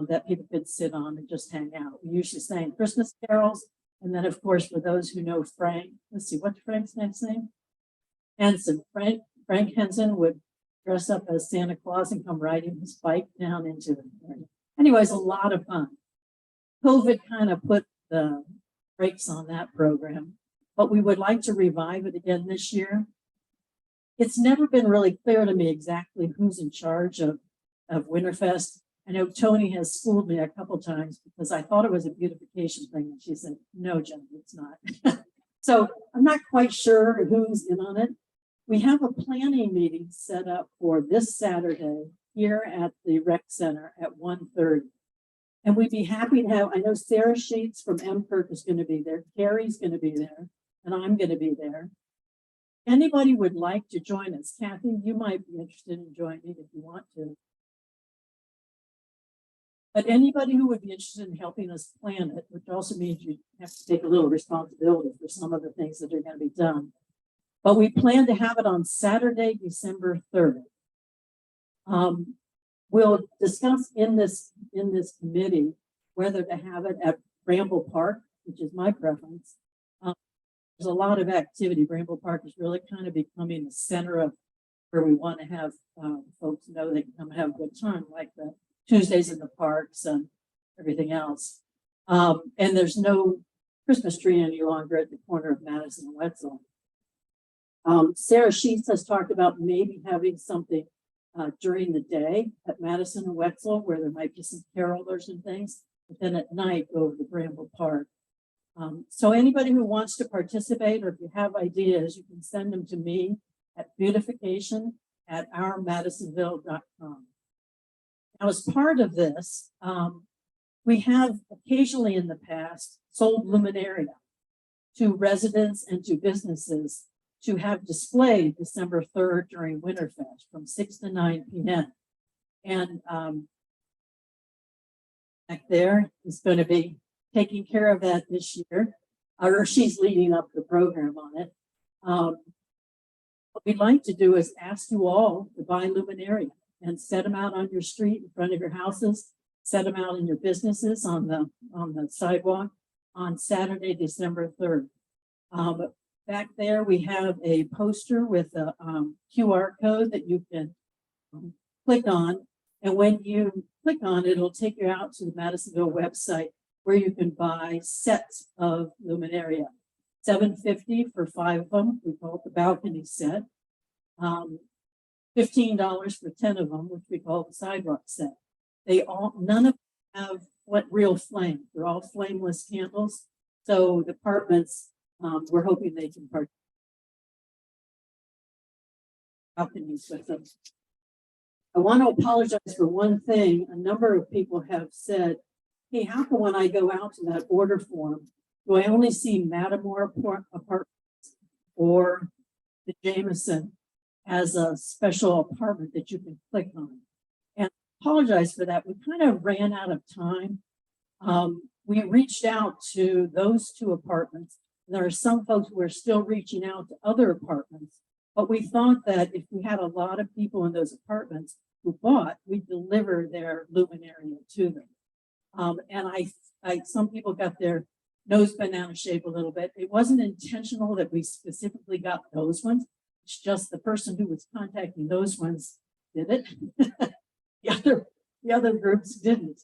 that people could sit on and just hang out. We usually sang Christmas carols. And then, of course, for those who know Frank, let's see, what's Frank's next name? Henson. Frank Henson would dress up as Santa Claus and come riding his bike down into the area. Anyways, a lot of fun. COVID kind of put the brakes on that program, but we would like to revive it again this year. It's never been really clear to me exactly who's in charge of Winterfest. I know Tony has schooled me a couple times because I thought it was a beautification thing. And she said, no, Jen, it's not. So I'm not quite sure who's in on it. We have a planning meeting set up for this Saturday here at the rec center at 1:30. And we'd be happy to have, I know Sarah Sheets from MKirk is going to be there. Carrie's going to be there, and I'm going to be there. Anybody would like to join us? Kathy, you might be interested in joining if you want to. But anybody who would be interested in helping us plan it, which also means you have to take a little responsibility for some of the things that are going to be done. But we plan to have it on Saturday, December 3rd. We'll discuss in this committee whether to have it at Bramble Park, which is my preference. There's a lot of activity. Bramble Park is really kind of becoming the center of where we want to have folks know they can come have a good time, like the Tuesdays in the parks and everything else. And there's no Christmas tree any longer at the corner of Madison and Wetzel. Sarah Sheets has talked about maybe having something during the day at Madison and Wetzel where there might be some carolers and things, but then at night go over to Bramble Park. So anybody who wants to participate or if you have ideas, you can send them to me at beautification@ourmadisonville.com. Now, as part of this, We have occasionally in the past sold luminaria to residents and to businesses to have displayed December 3rd during Winterfest from 6 to 9 p.m. And back there is going to be taking care of that this year, or she's leading up the program on it. What we'd like to do is ask you all to buy luminaria and set them out on your street in front of your houses, set them out in your businesses on the sidewalk on Saturday, December 3rd. Back there, we have a poster with a QR code that you can click on. And when you click on it, it'll take you out to the Madisonville website where you can buy sets of luminaria. $7.50 for 5 of them. We call it the balcony set. $15 for 10 of them, which we call the sidewalk set. None of them have what real flame. They're all flameless candles. So the apartments, we're hoping they can participate. Balconies with them. I want to apologize for one thing. A number of people have said, hey, how come when I go out to that order form, do I only see Matamore apartments or the Jameson as a special apartment that you can click on? And I apologize for that. We kind of ran out of time. We reached out to those 2 apartments. There are some folks who are still reaching out to other apartments, but we thought that if we had a lot of people in those apartments who bought, we'd deliver their luminaria to them. And some people got their nose bent out of shape a little bit. It wasn't intentional that we specifically got those ones. It's just the person who was contacting those ones did it. the other groups didn't.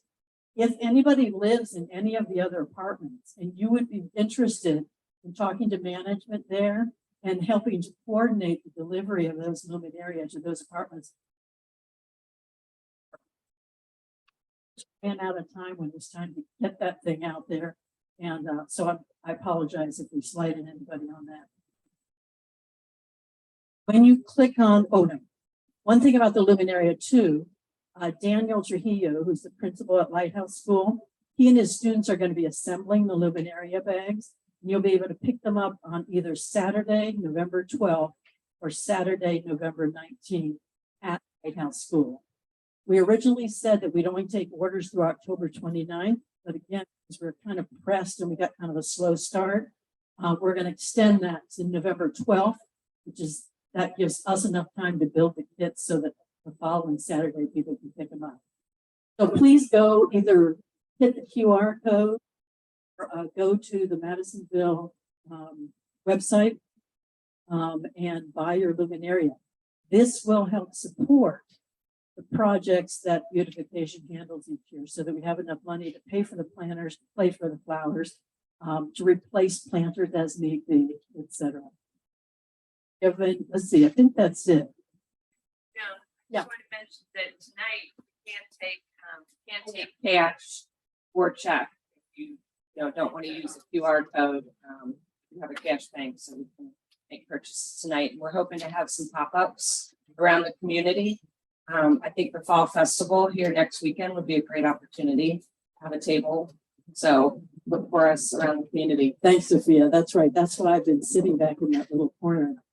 If anybody lives in any of the other apartments and you would be interested in talking to management there and helping to coordinate the delivery of those luminaria to those apartments, ran out of time when it was time to get that thing out there. And so I apologize if we slighted anybody on that. When you click on, one thing about the luminaria too, Daniel Trujillo, who's the principal at Lighthouse School, he and his students are going to be assembling the luminaria bags. And you'll be able to pick them up on either Saturday, November 12th, or Saturday, November 19th at Lighthouse School. We originally said that we'd only take orders through October 29th, but again, because we're kind of pressed and we got kind of a slow start, we're going to extend that to November 12th, that gives us enough time to build the kits so that the following Saturday people can pick them up. So please go either hit the QR code or go to the Madisonville website and buy your luminaria. This will help support the projects that beautification handles each year so that we have enough money to pay for the planters, pay for the flowers, to replace planters as need be, etc. Let's see, I think that's it. Yeah. I want to mention that tonight you can't take cash or check. If you don't want to use a QR code, you have a cash bank, so we can make purchases tonight. We're hoping to have some pop-ups around the community. I think the fall festival here next weekend would be a great opportunity to have a table. So look for us around the community. Thanks, Sophia. That's right. That's why I've been sitting back in that little corner.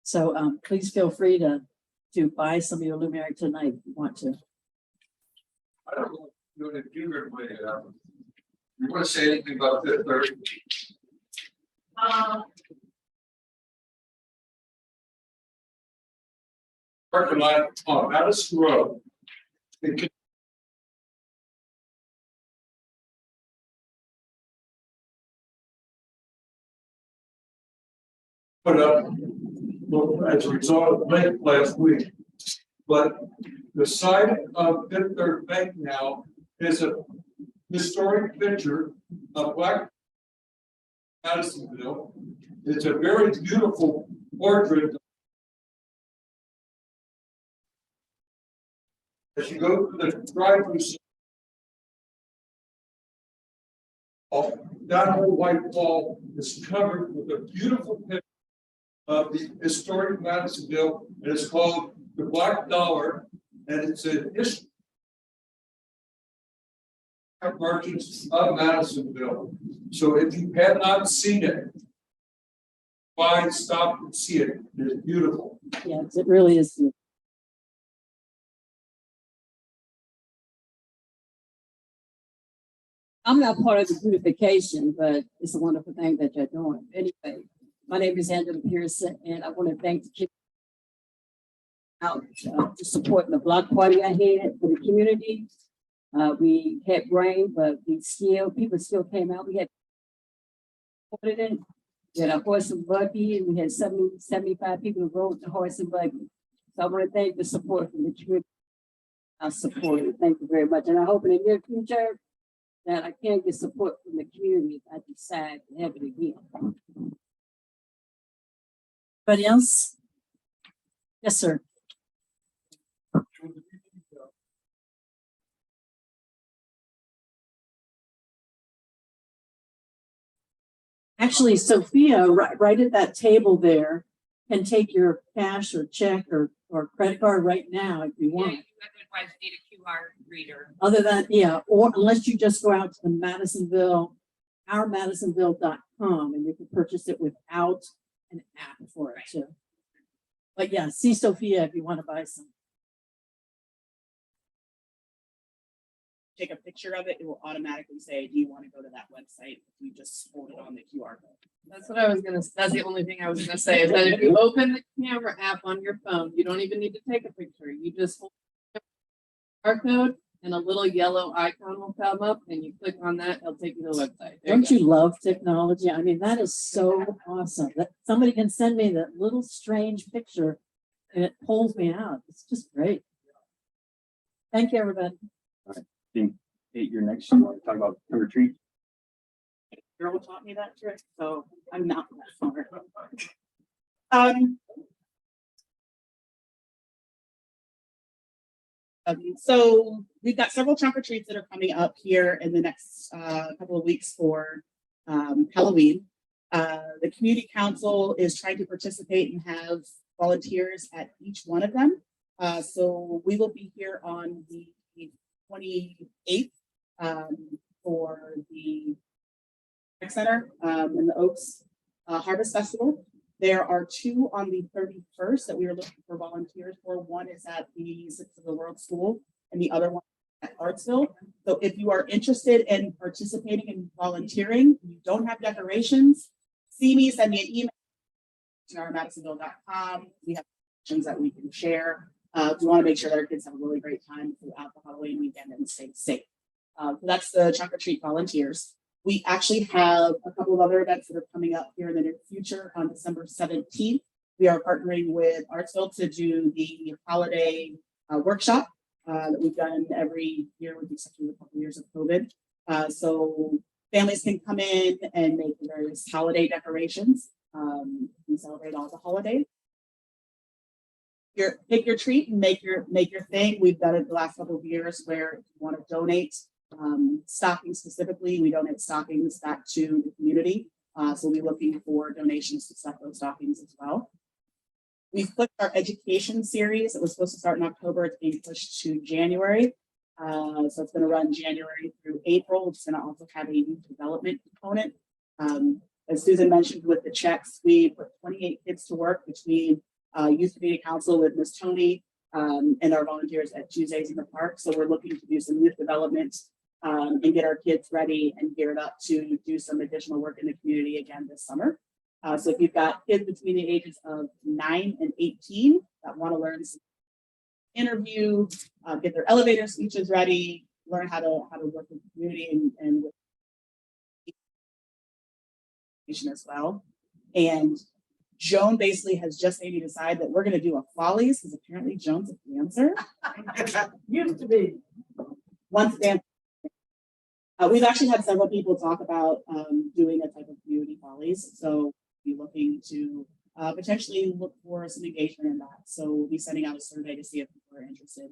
So please feel free to buy some of your luminaria tonight if you want to. I don't know if you you want to say anything about this, or parking lot on Madison Road. Put up, well, as a result of late last week, but the site of Fifth Third Bank now is a historic picture of Black Madisonville. It's a very beautiful portrait. As you go through the drive-through, that whole white wall is covered with a beautiful picture of the historic Madisonville, and it's called the Black Dollar, and it's a history merchants of Madisonville. So if you have not seen it, find, stop and see it. It's beautiful. Yes, it really is. I'm not part of the beautification, but it's a wonderful thing that you're doing. Anyway, my name is Angela Pearson, and I want to thank the kids out to support the block party I had for the community. We had rain, but people still came out. We had it. We had a horse and buggy, and we had 75 people who rode the horse and buggy. So I want to thank the support from the community. I support it. Thank you very much. And I hope in the near future that I can get support from the community if I decide to have it again. Anybody else? Yes, sir. Actually, Sophia, right at that table there, can take your cash or check or credit card right now if you Yeah, want. you otherwise need a QR reader. Other than, yeah, or unless you just go out to the Madisonville, ourmadisonville.com, and you can purchase it without an app for it too. But yeah, see Sophia if you want to buy some. Take a picture of it, it will automatically say, do you want to go to that website? You just hold it on the QR code. That's what I was gonna, that's the only thing I was gonna say, is that if you open the camera app on your phone, you don't even need to take a picture. You just hold the QR code and a little yellow icon will come up and you click on that, it'll take you to the website. There Don't go. you love technology? I mean, that is so awesome that somebody can send me that little strange picture and it pulls me out. It's just great. Thank you, everybody. Think your next, you want to talk about trunk or treat? Girl taught me that trick, so I'm not that smart. So we've got several trunk or treats that are coming up here in the next couple of weeks for Halloween. The community council is trying to participate and have volunteers at each one of them. So we will be here on the 28th for the Rec Center in the Oaks Harvest Festival. There are two on the 31st that we are looking for volunteers for. One is at the Six of the World School and the other one at Artsville. So if you are interested in participating and volunteering, you don't have decorations, see me, send me an email to ourmadisonville.com. We have questions that we can share. We want to make sure that our kids have a really great time throughout the Halloween weekend and stay safe. So that's the trunk or treat volunteers. We actually have a couple of other events that are coming up here in the near future. On December 17th, we are partnering with Artsville to do the holiday workshop that we've done every year with the exception of a couple of years of COVID. So families can come in and make various holiday decorations. We celebrate all the holidays. Pick your treat and make your thing. We've done it the last couple of years where if you want to donate stockings specifically, we donate stockings back to the community. So we'll be looking for donations to stuff those stockings as well. We've put our education series that was supposed to start in October. It's being pushed to January. So it's going to run January through April. It's going to also have a youth development component. As Susan mentioned with the checks, we put 28 kids to work between Youth Community Council with Ms. Tony and our volunteers at Tuesdays in the Park. So we're looking to do some youth development and get our kids ready and geared up to do some additional work in the community again this summer. So if you've got kids between the ages of 9 and 18 that want to learn some interview, get their elevator speeches ready, learn how to work in the community and with as well. And Joan basically has just made me decide that we're going to do a Follies because apparently Joan's a dancer. Used to be. Once dance. We've actually had several people talk about doing a type of community Follies. So we'll be looking to potentially look for some engagement in that. So we'll be sending out a survey to see if people are interested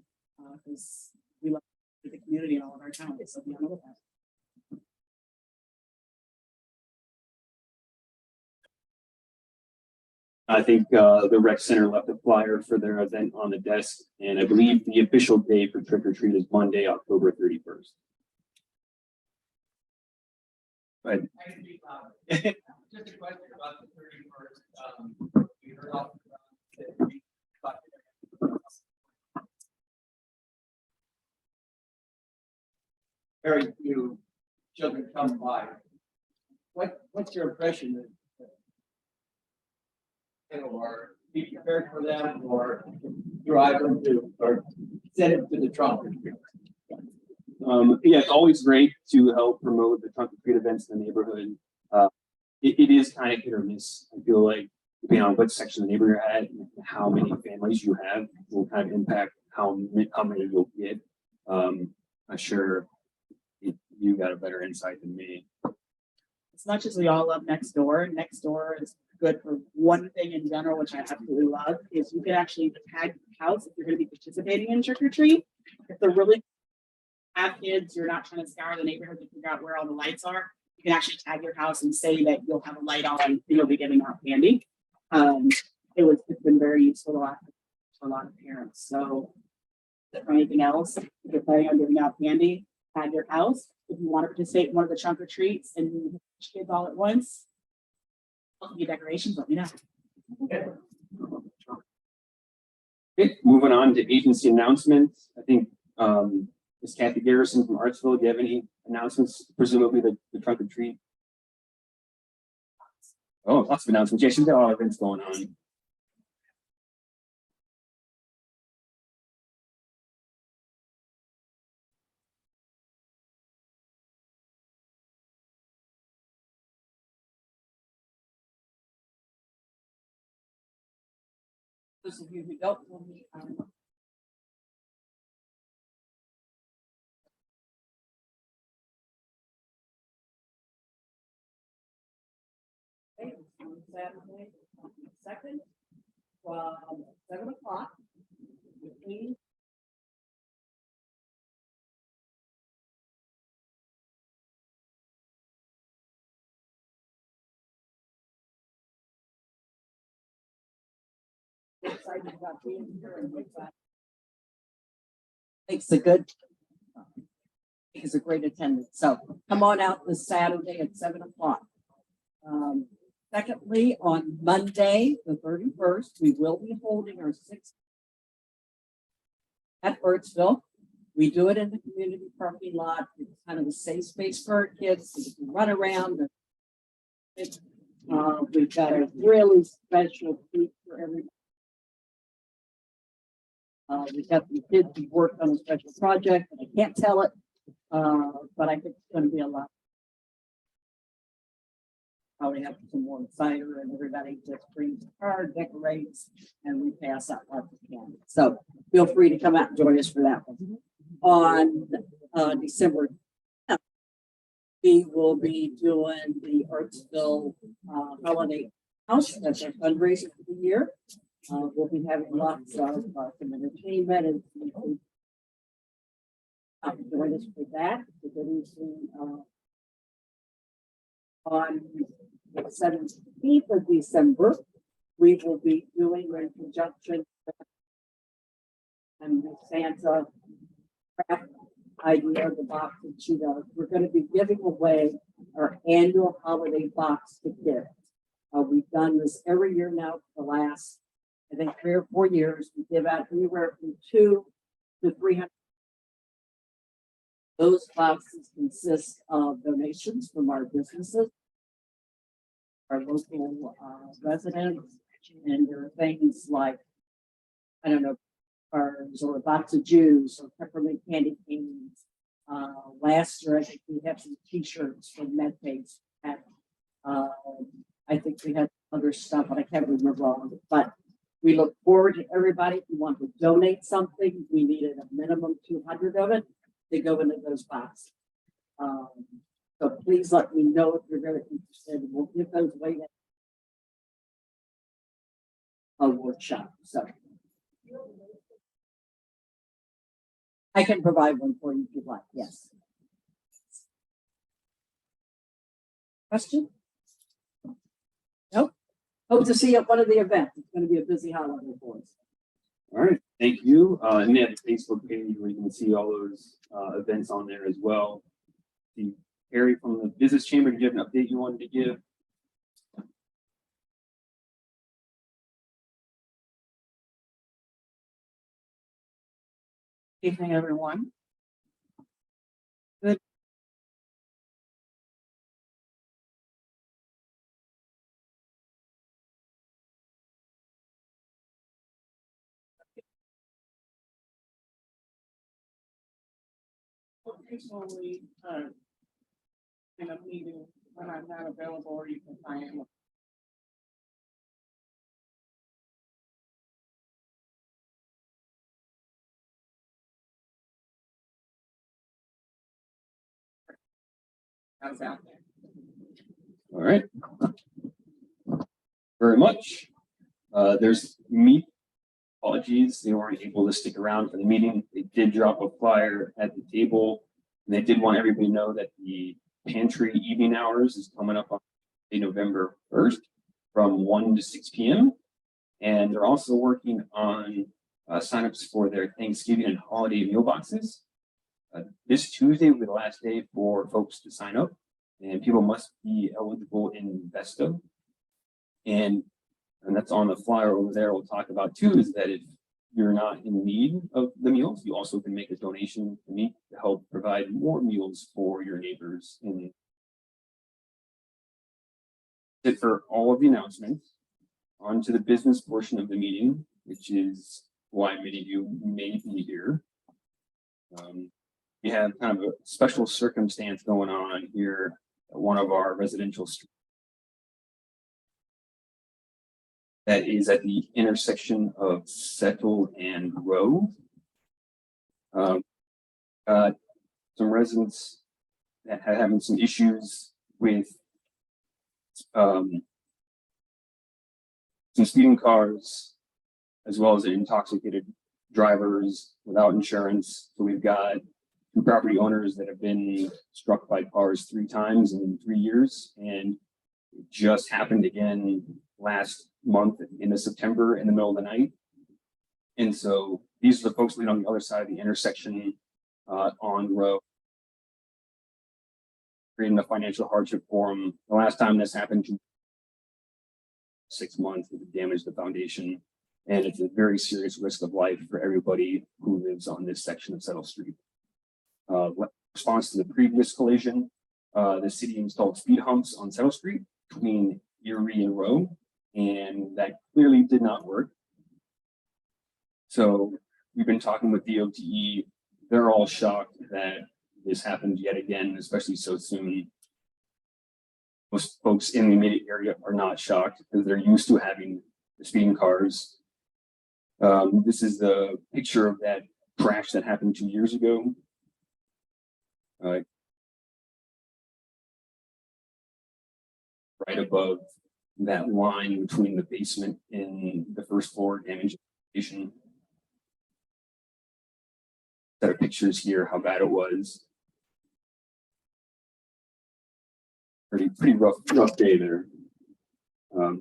because we love the community and all of our talents. So be on the lookout. I think the rec center left a flyer for their event on the desk, and I believe the official day for trick or treat is Monday, October 31st. But Just a question about the 31st. We heard off. Very few children come by. What's your impression of? Or be prepared for them or drive them to, or send them to the trunk? Yeah, it's always great to help promote the trunk or treat events in the neighborhood. It is kind of hit or miss. I feel like depending on what section of the neighborhood you're at and how many families you have will kind of impact how many you'll get. I'm sure you got a better insight than me. As much as we all love next door is good for one thing in general, which I absolutely love, is you can actually tag your house if you're going to be participating in trick or treat. If they're really have kids, you're not trying to scour the neighborhood to figure out where all the lights are. You can actually tag your house and say that you'll have a light on and you'll be giving out candy. It's been very useful for a lot of parents. So for anything else, if you're planning on giving out candy, tag your house. If you want to participate in one of the trunk or treats and you have kids all at once, your decorations, let me know. Okay, moving on to agency announcements. I think Ms. Kathy Garrison from Artsville, do you have any announcements? Presumably the trunk or treat. Oh, lots of announcements. Yeah, she's got a lot of events going on. Those of you who don't know me, on Saturday, 2nd, from 7 o'clock. Between excited about being here and makes a good, makes a great attendance. So come on out this Saturday at 7 o'clock. Secondly, on Monday, the 31st, we will be holding our 6th at Birdsville. We do it in the community parking lot. It's kind of a safe space for our kids. So you can run around. We've got a really special treat for everybody. We've got the kids who worked on a special project, and I can't tell it, but I think it's going to be a lot. Probably have some more cider, and everybody just brings a card, decorates, and we pass out lots of candy. So feel free to come out and join us for that one. On December 10th, we will be doing the Artsville Holiday House. That's our fundraiser for the year. We'll be having lots of some entertainment and join us for that. On the 17th of December, we will be doing in conjunction and the Santa craft idea of the box that she does. We're going to be giving away our annual holiday box to kids. We've done this every year now for the last, I think, 3 or 4 years. We give out anywhere from 200 to 300. Those boxes consist of donations from our businesses, our local residents, and there are things like, I don't know, cars or a box of juice or peppermint candy canes. Last year, I think we had some T-shirts from MedPace. I think we had other stuff, but I can't remember all of it. But we look forward to everybody. If you want to donate something, we needed a minimum 200 of it to go into those boxes. So please let me know if you're very interested. We'll give those away at a workshop. So I can provide one for you if you'd like. Yes. Question? Nope. Hope to see you at one of the events. It's going to be a busy holiday for us. All right, thank you. And they have a Facebook page where you can see all those events on there as well. The Harry from the business chamber, did you have an update you wanted to give? Evening, everyone. Occasionally, in a meeting when I'm not available, or even if I am. How's that? All right. Very much. There's me. Apologies, they weren't able to stick around for the meeting. They did drop a flyer at the table. And they did want everybody to know that the pantry evening hours is coming up on November 1st from 1 to 6 p.m. And they're also working on signups for their Thanksgiving and holiday meal boxes. This Tuesday will be the last day for folks to sign up, and people must be eligible in Vesta. And that's on the flyer over there. We'll talk about too, is that if you're not in need of the meals, you also can make a donation to me to help provide more meals for your neighbors. And that's it for all of the announcements. On to the business portion of the meeting, which is why many of you may be here. We have kind of a special circumstance going on here at one of our residential streets that is at the intersection of Settle and Row. Some residents that are having some issues with some speeding cars, as well as intoxicated drivers without insurance. So we've got 2 property owners that have been struck by cars 3 times in 3 years, and it just happened again last month in September in the middle of the night. And so these are the folks living on the other side of the intersection on Row, creating a financial hardship for them. The last time this happened, 6 months, it damaged the foundation, and it's a very serious risk of life for everybody who lives on this section of Settle Street. Response to the previous collision, the city installed speed humps on Settle Street between Erie and Row, and that clearly did not work. So we've been talking with DOTE. They're all shocked that this happened yet again, especially so soon. Most folks in the immediate area are not shocked because they're used to having the speeding cars. This is the picture of that crash that happened 2 years ago. Right above that line between the basement and the first floor damage station. Set of pictures here, how bad it was. Pretty rough day there.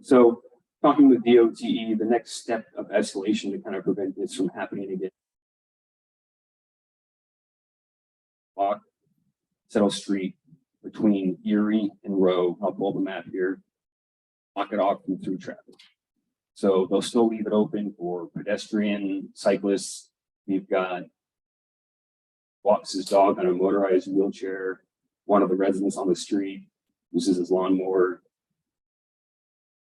So talking with DOTE, the next step of escalation to kind of prevent this from happening again. Block Settle Street between Erie and Row. I'll pull the map here. Block it off from through traffic. So they'll still leave it open for pedestrian, cyclists. We've got walks his dog on a motorized wheelchair. One of the residents on the street uses his lawnmower.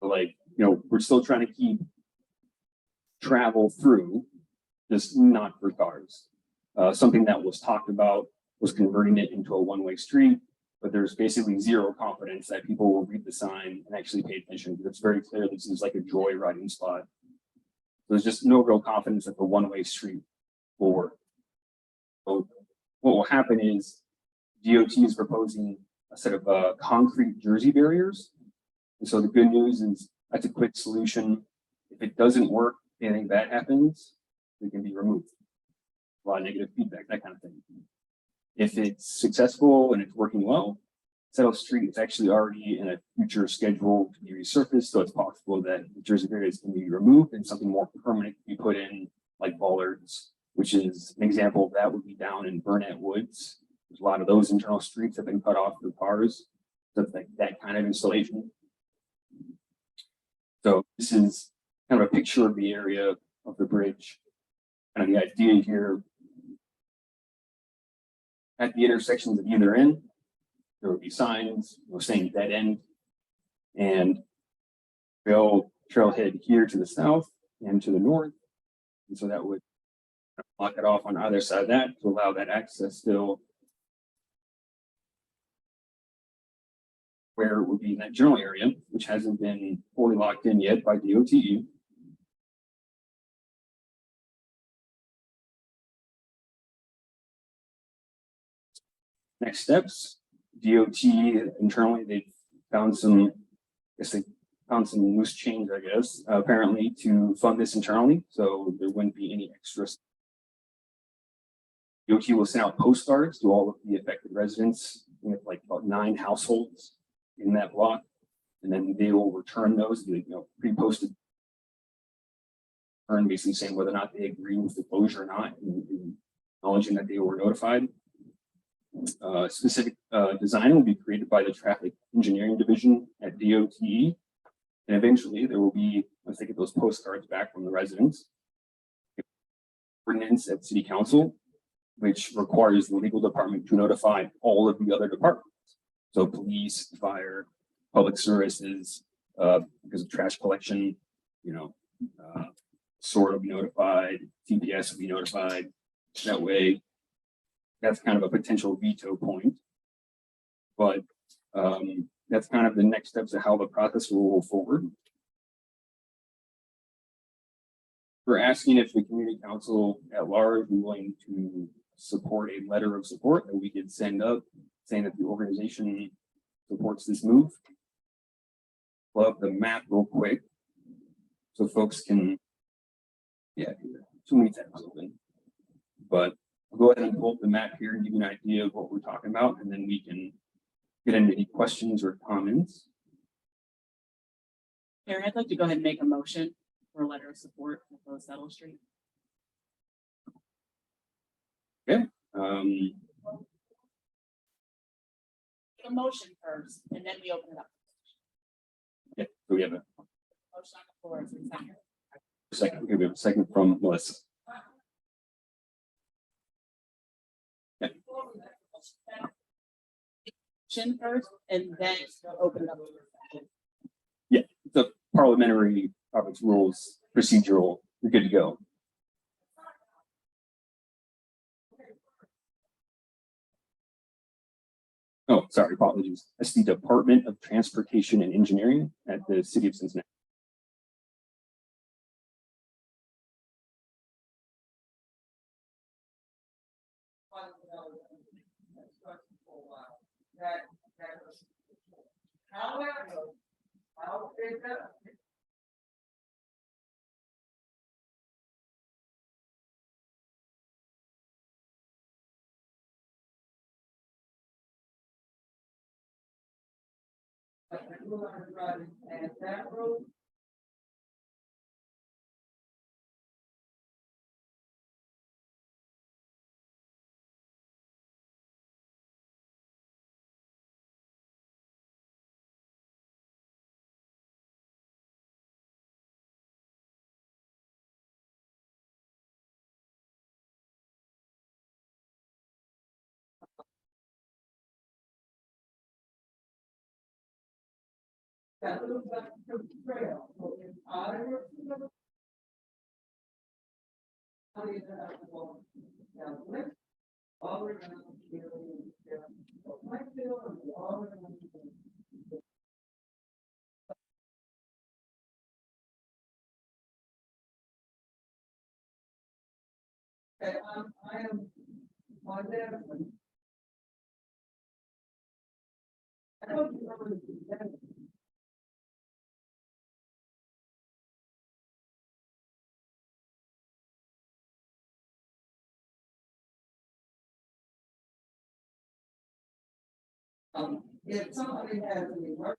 Like, we're still trying to keep travel through, just not for cars. Something that was talked about was converting it into a one-way street, but there's basically zero confidence that people will read the sign and actually pay attention, because it's very clear this is like a joyriding spot. There's just no real confidence that the one-way street will work. So what will happen is DOT is proposing a set of concrete jersey barriers. And so the good news is that's a quick solution. If it doesn't work, anything bad happens, it can be removed. A lot of negative feedback, that kind of thing. If it's successful and it's working well, Settle Street is actually already in a future schedule to be resurfaced, so it's possible that the jersey barriers can be removed and something more permanent can be put in, like bollards, which is an example of that would be down in Burnett Woods. A lot of those internal streets have been cut off for cars, stuff like that kind of installation. So this is kind of a picture of the area of the bridge. And the idea here, at the intersections of either end, there would be signs, saying dead end, and trailhead here to the south and to the north. And so that would block it off on either side of that to allow that access still. Where it would be in that general area, which hasn't been fully locked in yet by DOTE. Next steps, DOT internally, they found some, they found some loose change, I guess, apparently to fund this internally. So there wouldn't be any extra. DOT will send out postcards to all of the affected residents. We have like about 9 households in that block. And then they will return those, pre-posted. And basically saying whether or not they agree with the closure or not, and acknowledging that they were notified. Specific design will be created by the Traffic Engineering Division at DOTE. And eventually there will be, once they get those postcards back from the residents, ordinance at City Council, which requires the legal department to notify all of the other departments. So police, fire, public services, because of trash collection, SOAR will be notified, TPS will be notified. That way, that's kind of a potential veto point. But that's kind of the next steps of how the process will move forward. We're asking if the community council at large be willing to support a letter of support that we could send up saying that the organization supports this move. Pull up the map real quick so folks can, too many tabs open. But I'll go ahead and pull up the map here and give you an idea of what we're talking about, and then we can get into any questions or comments. Mayor, I'd like to go ahead and make a motion for a letter of support for Low Settle Street. Okay. A motion first, and then we open it up. Yeah, so we have a Motion on the floor, is it second? second. Okay, we have a second from Melissa. Yeah. Motion first, and then open it up. Yeah, the parliamentary Robert's rules procedural. You're good to go. Oh, sorry, apologies. That's the Department of Transportation and Engineering at the City of Cincinnati. If somebody has any work.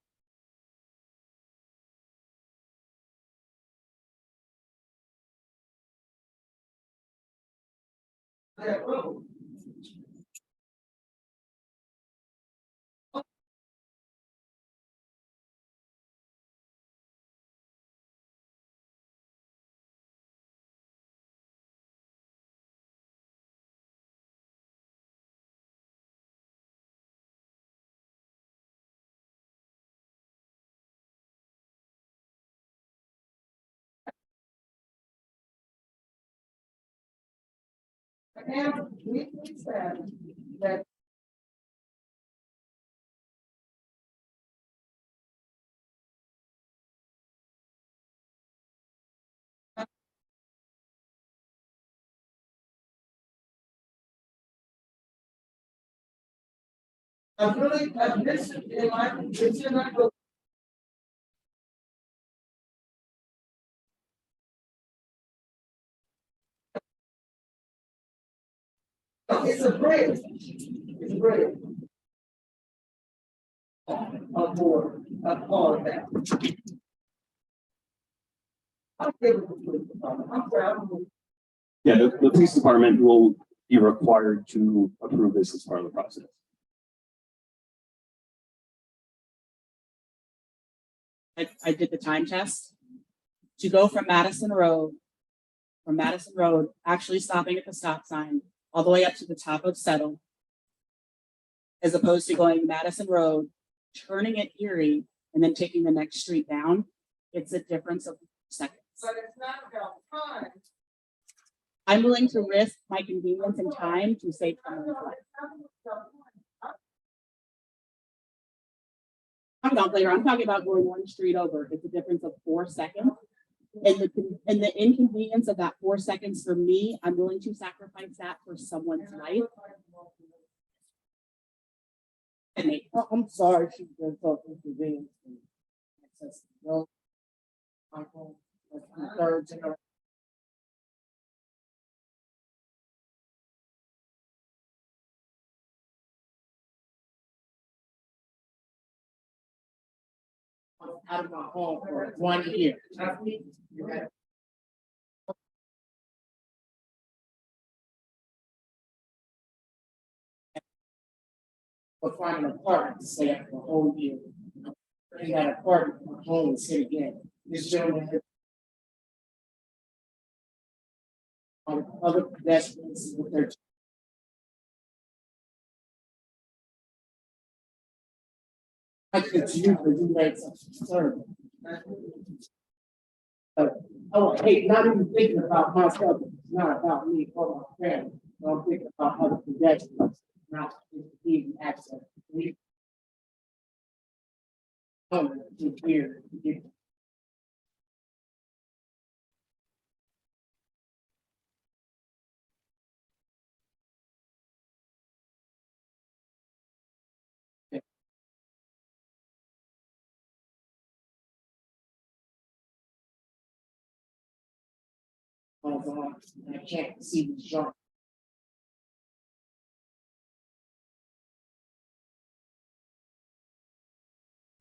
That road. And we said that I'm really, this is in my, this is not go. It's a bridge. It's a bridge. Aboard, upon that. I'll give it to the police department. I'm proud. Yeah, the police department will be required to approve this as part of the process. I did the time test to go from Madison Road, actually stopping at the stop sign, all the way up to the top of Settle, as opposed to going Madison Road, turning at Erie, and then taking the next street down. It's a difference of seconds. But it's not about time. I'm willing to risk my convenience and time to save someone's life. I'm not later. I'm talking about going one street over. It's a difference of 4 seconds. And the inconvenience of that 4 seconds for me, I'm willing to sacrifice that for someone's life. I'm sorry, she just thought this was being. Third generation. Out of my home for 1 year. For finding an apartment to stay at for a whole year. He got an apartment for home and sit again. This gentleman. Other pedestrians with their. I could you, but you made such a concern. Oh, hey, not even thinking about myself, it's not about me or my family, I'm thinking about other pedestrians, not even access. We. Oh, it's weird. Oh, God, I can't see the shark.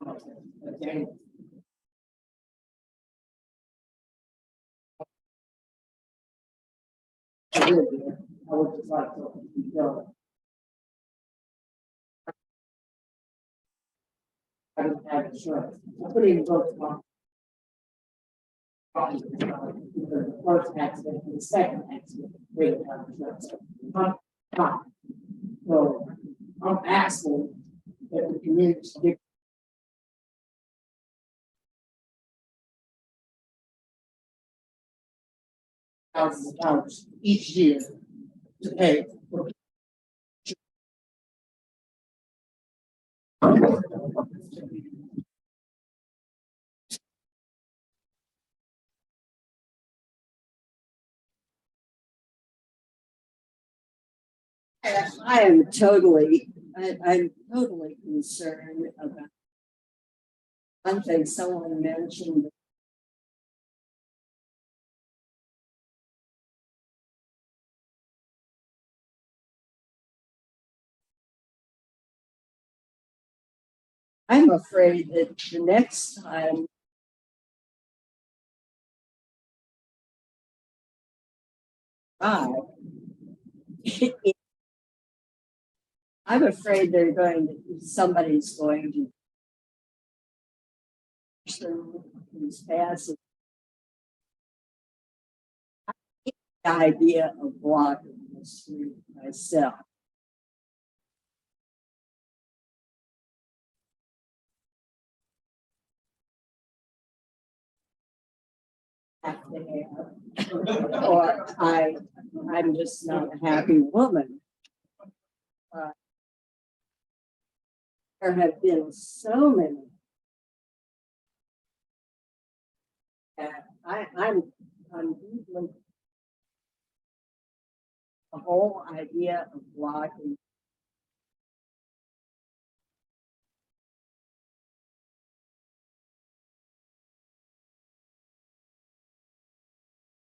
Okay. I would just like to go. I didn't have insurance. I couldn't even go to my. The first accident and the second accident, they didn't have insurance. So I'm asking that the community get. Thousands of dollars each year to pay for. I'm totally concerned about. One thing someone mentioned. I'm afraid that the next time. I'm afraid somebody's going to. Who's passing. The idea of blocking the street myself. have to have, or I'm just not a happy woman. There have been so many. that I'm usually the whole idea of blocking.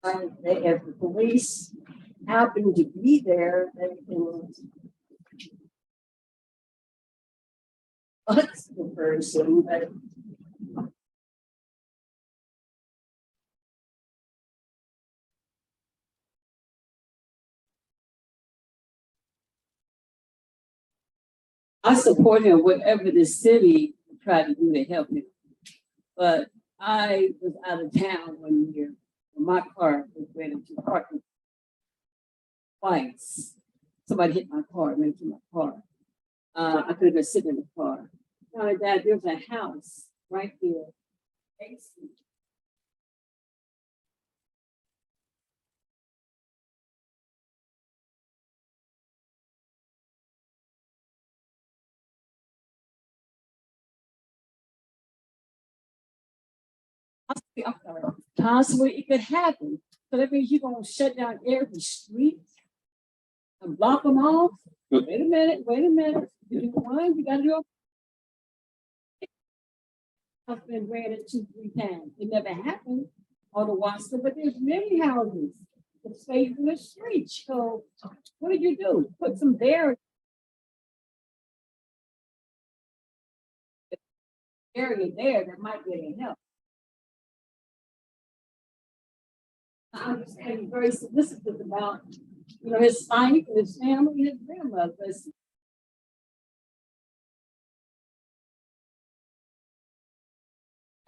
If the police happen to be there, they can. What's the person, but. I support him, whatever the city tried to do to help me. But I was out of town one year, and my car was ready to park twice. Somebody hit my car, went to my car. I could have been sitting in the car. Not only that, there's a house right there. I'm sorry. Possibly it could happen. So that means you're gonna shut down every street and block them off. Wait a minute, wait a minute. You do one, you gotta do. I've been granted 2-3 times. It never happened on the Watson, but there's many houses that stay in the street. So what did you do? Put some barriers. Area there that might get any help. I understand he's very solicitous about, his wife, his family, his grandmother.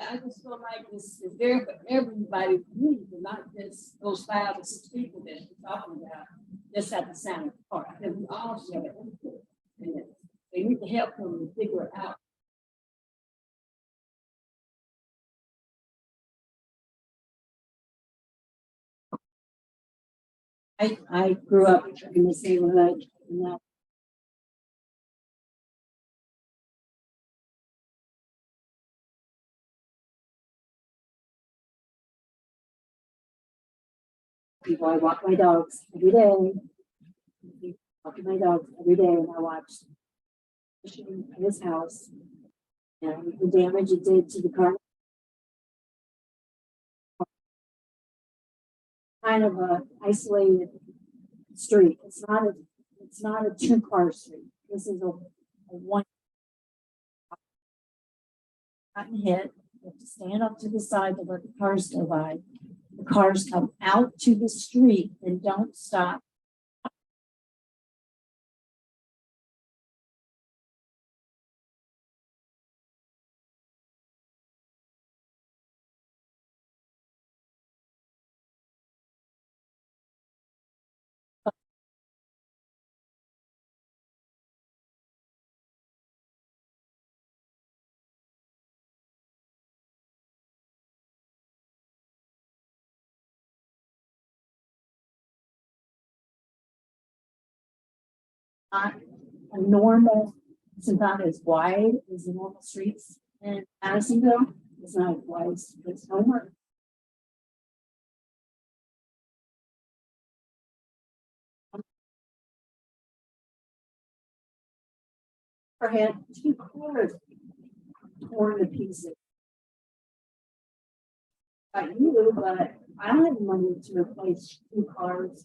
I just feel like this is there for everybody to use, and not just those 5 or 6 people that you're talking about. Just at the sound part, because we all share input in it. They need to help them to figure it out. I grew up in the same hood. People, I walk my dogs every day. Walking my dogs every day, and I watched his house and the damage it did to the car. Kind of a isolated street. It's not a 2-car street. This is a one. Gotten hit. You have to stand up to the side to let the cars go by. The cars come out to the street and don't stop. Not a normal, it's not as wide as the normal streets in Madisonville. It's not as wide as it's Homer. I had 2 cars torn to pieces. I knew, but I don't have money to replace 2 cars.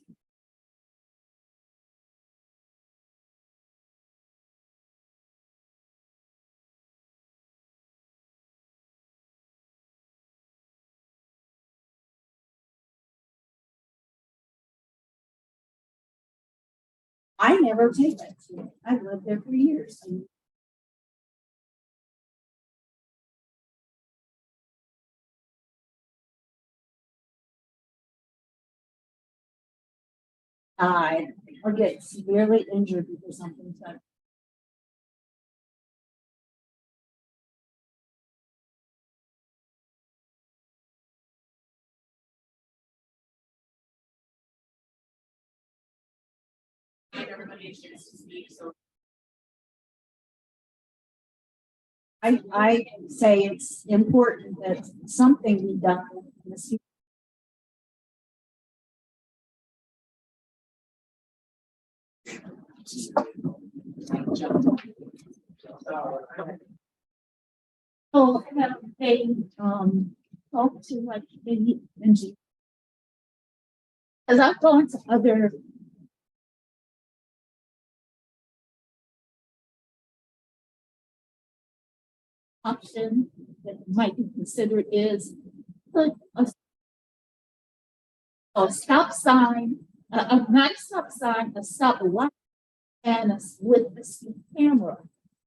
I never take that street. I've lived there for years. Die or get severely injured because something's done. everybody a chance to speak, so. I say it's important that something be done in this. Oh, have they, talked to like the NG? Cause I've gone to other. Option that might be considered is put a stop sign, not a stop sign, a stop light. And with the speed camera,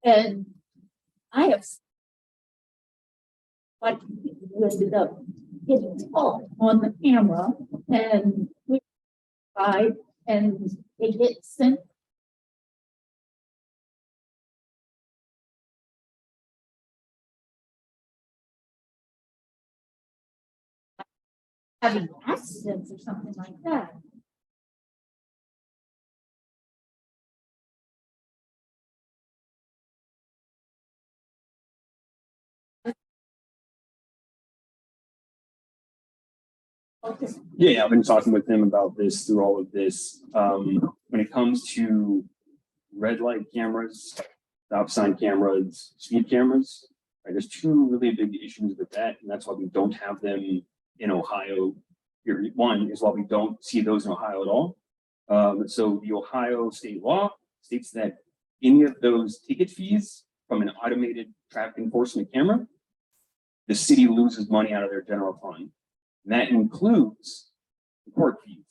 and I have. Like, we ended up getting caught on the camera and we and they get sent. Having accidents or something like that. Yeah, I've been talking with them about this through all of this. When it comes to red light cameras, stop sign cameras, speed cameras, right? There's two really big issues with that, and that's why we don't have them in Ohio. Period. One is why we don't see those in Ohio at all. So the Ohio state law states that any of those ticket fees from an automated traffic enforcement camera, the city loses money out of their general fund. And that includes the court fees.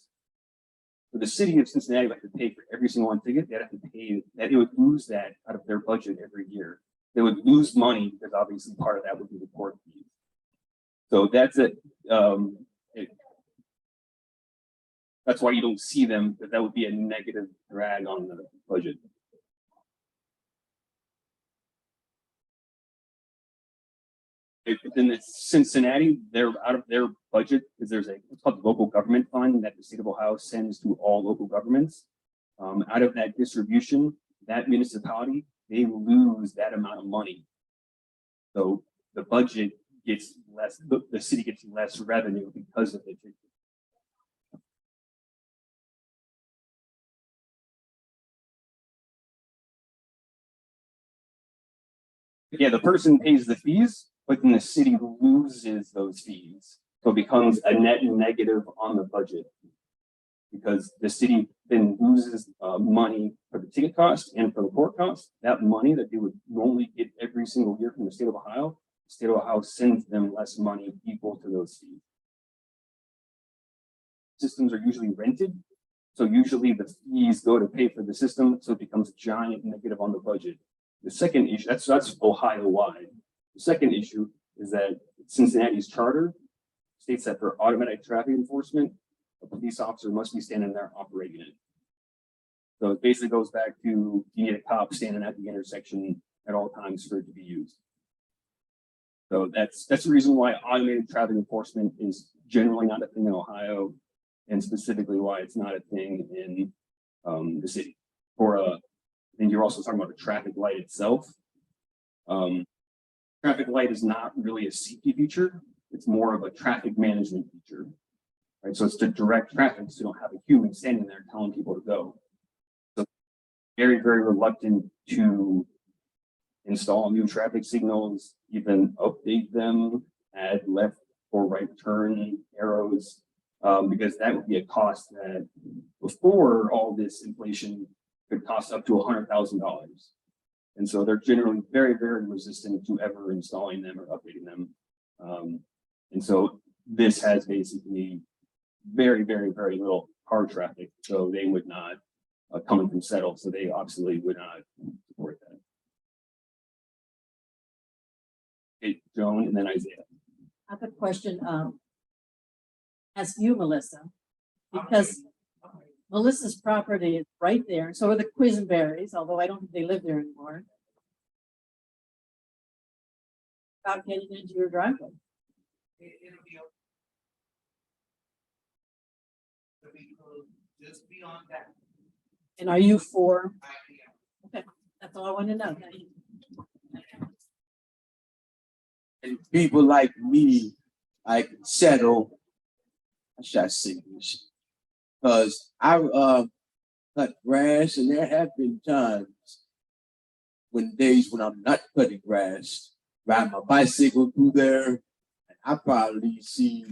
So the city of Cincinnati would have to pay for every single one ticket. They'd have to pay that. It would lose that out of their budget every year. They would lose money because obviously part of that would be the court fees. So that's it. That's why you don't see them, but that would be a negative drag on the budget. Within the Cincinnati, they're out of their budget because there's what's called the local government fund that the state of Ohio sends to all local governments. Out of that distribution, that municipality, they lose that amount of money. So the budget gets less, the city gets less revenue because of the. Yeah, the person pays the fees, but then the city loses those fees. So it becomes a net negative on the budget because the city then loses money for the ticket cost and for the court cost. That money that they would normally get every single year from the state of Ohio, the state of Ohio sends them less money equal to those fees. Systems are usually rented. So usually the fees go to pay for the system. So it becomes a giant negative on the budget. The second issue, that's Ohio-wide. The second issue is that Cincinnati's charter states that for automatic traffic enforcement, a police officer must be standing there operating it. So it basically goes back to you need a cop standing at the intersection at all times for it to be used. So that's the reason why automated traffic enforcement is generally not a thing in Ohio, and specifically why it's not a thing in the city. And you're also talking about the traffic light itself. Traffic light is not really a safety feature. It's more of a traffic management feature, right? So it's to direct traffic so you don't have a human standing there telling people to go. So very, very reluctant to install new traffic signals, even update them, add left or right turn arrows, because that would be a cost that before all this inflation could cost up to $100,000. And so they're generally very, very resistant to ever installing them or updating them. And so this has basically very, very, very little car traffic. So they would not coming from Settle. So they obviously would not support that. Okay, Joan and then Isaiah. I have a question, ask you, Melissa, because Melissa's property is right there, and so are the Quisenberries, although I don't think they live there anymore. About getting into your driveway. It'll be just beyond that. And are you for? Okay, that's all I want to know. And people like me, I can settle. I should say this, because I cut grass, and there have been times days when I'm not cutting grass, ride my bicycle through there, and I probably see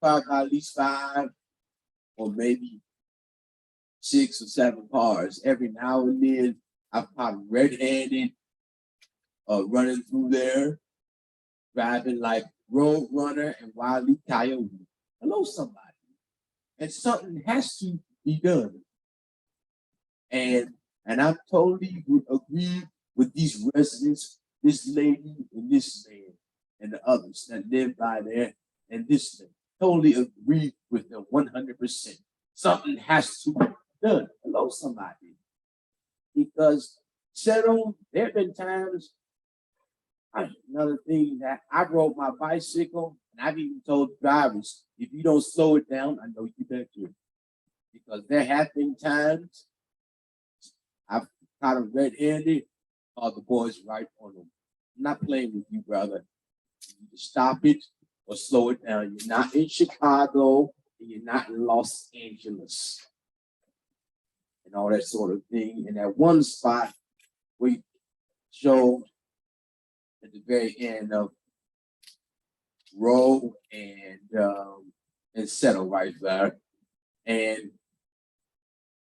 at least 5 or maybe 6 or 7 cars. Every now and then, I pop red-handed, running through there, driving like Road Runner and Wile E. Coyote. Hello, somebody. And something has to be done. And I totally agree with these residents, this lady and this man, and the others that live by there, and this thing. Totally agree with them 100%. Something has to be done. Hello, somebody. Because there have been times, another thing that I rode my bicycle, and I've even told drivers, if you don't slow it down, I know you better. Because there have been times I've caught a red-handed, the boys right on them. I'm not playing with you, brother. You can stop it or slow it down. You're not in Chicago, and you're not in Los Angeles. And all that sort of thing. And that one spot we showed at the very end of Row and Settle right there. And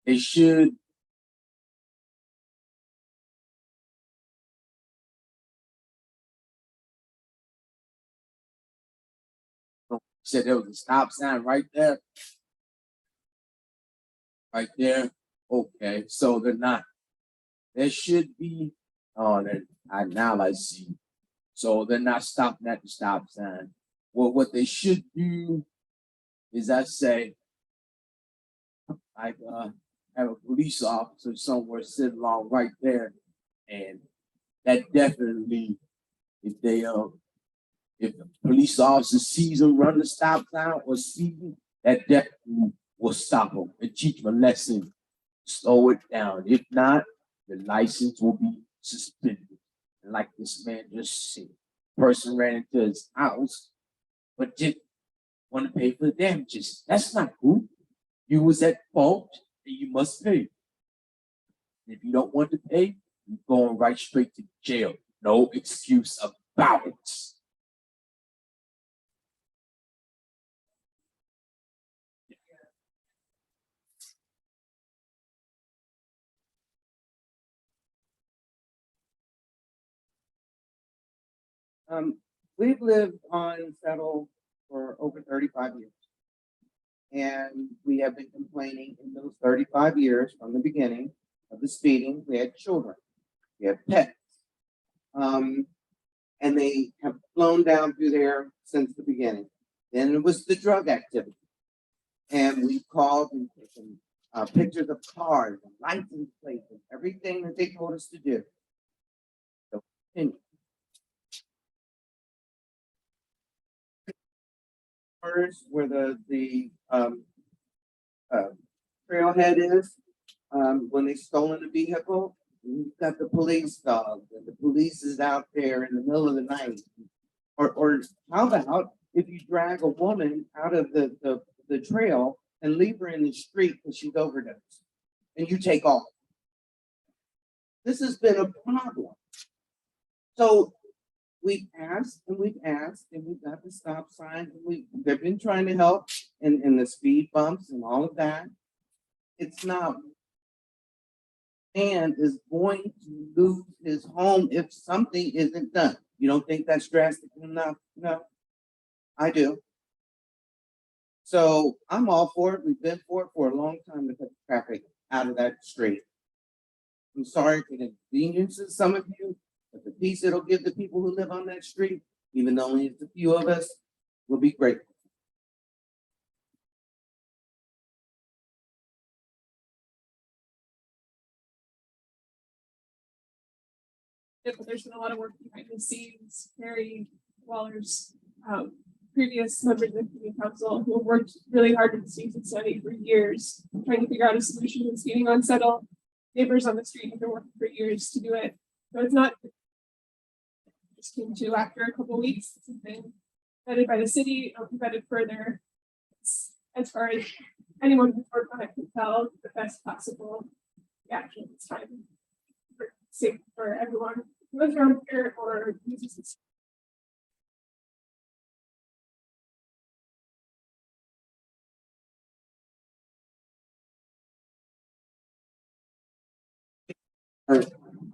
they should said there was a stop sign right there. Right there. Okay, so they're not. There should be. Oh, now I see. So they're not stopping at the stop sign. Well, what they should do is I say, like, have a police officer somewhere sit along right there, and that definitely, if the police officer sees them run the stop sign or see them, that definitely will stop them and teach them a lesson. Slow it down. If not, the license will be suspended. And like this man just said, person ran into his house, but didn't want to pay for the damages. That's not cool. You was at fault, and you must pay. If you don't want to pay, you're going right straight to jail. No excuse about it. We've lived on Settle for over 35 years. And we have been complaining in those 35 years from the beginning of the speeding. We had children, we had pets. And they have flown down through there since the beginning. Then it was the drug activity. And we called and taken pictures of cars and license plates and everything that they told us to do. So continue. Where the trailhead is, when they stolen the vehicle, you've got the police dog, and the police is out there in the middle of the night. Or how about if you drag a woman out of the trail and leave her in the street because she's overdosed, and you take off? This has been a problem. So we've asked and we've got the stop sign, and they've been trying to help in the speed bumps and all of that. It's not. And is going to lose his home if something isn't done. You don't think that's drastic enough? No, I do. So I'm all for it. We've been for it for a long time to cut the traffic out of that street. I'm sorry for the inconveniences, some of you, but the peace it'll give the people who live on that street, even though only a few of us, will be grateful. Yeah, but there's been a lot of work behind the scenes. Mary Waller's previous members of the community council who have worked really hard with the streets and study for years, trying to figure out a solution that's getting unsettled. Neighbors on the street have been working for years to do it. So it's not just came to after a couple of weeks. It's been vetted by the city, vetted further. As far as anyone who's worked on it can tell, the best possible reaction this time for safe for everyone who lives around here or uses this.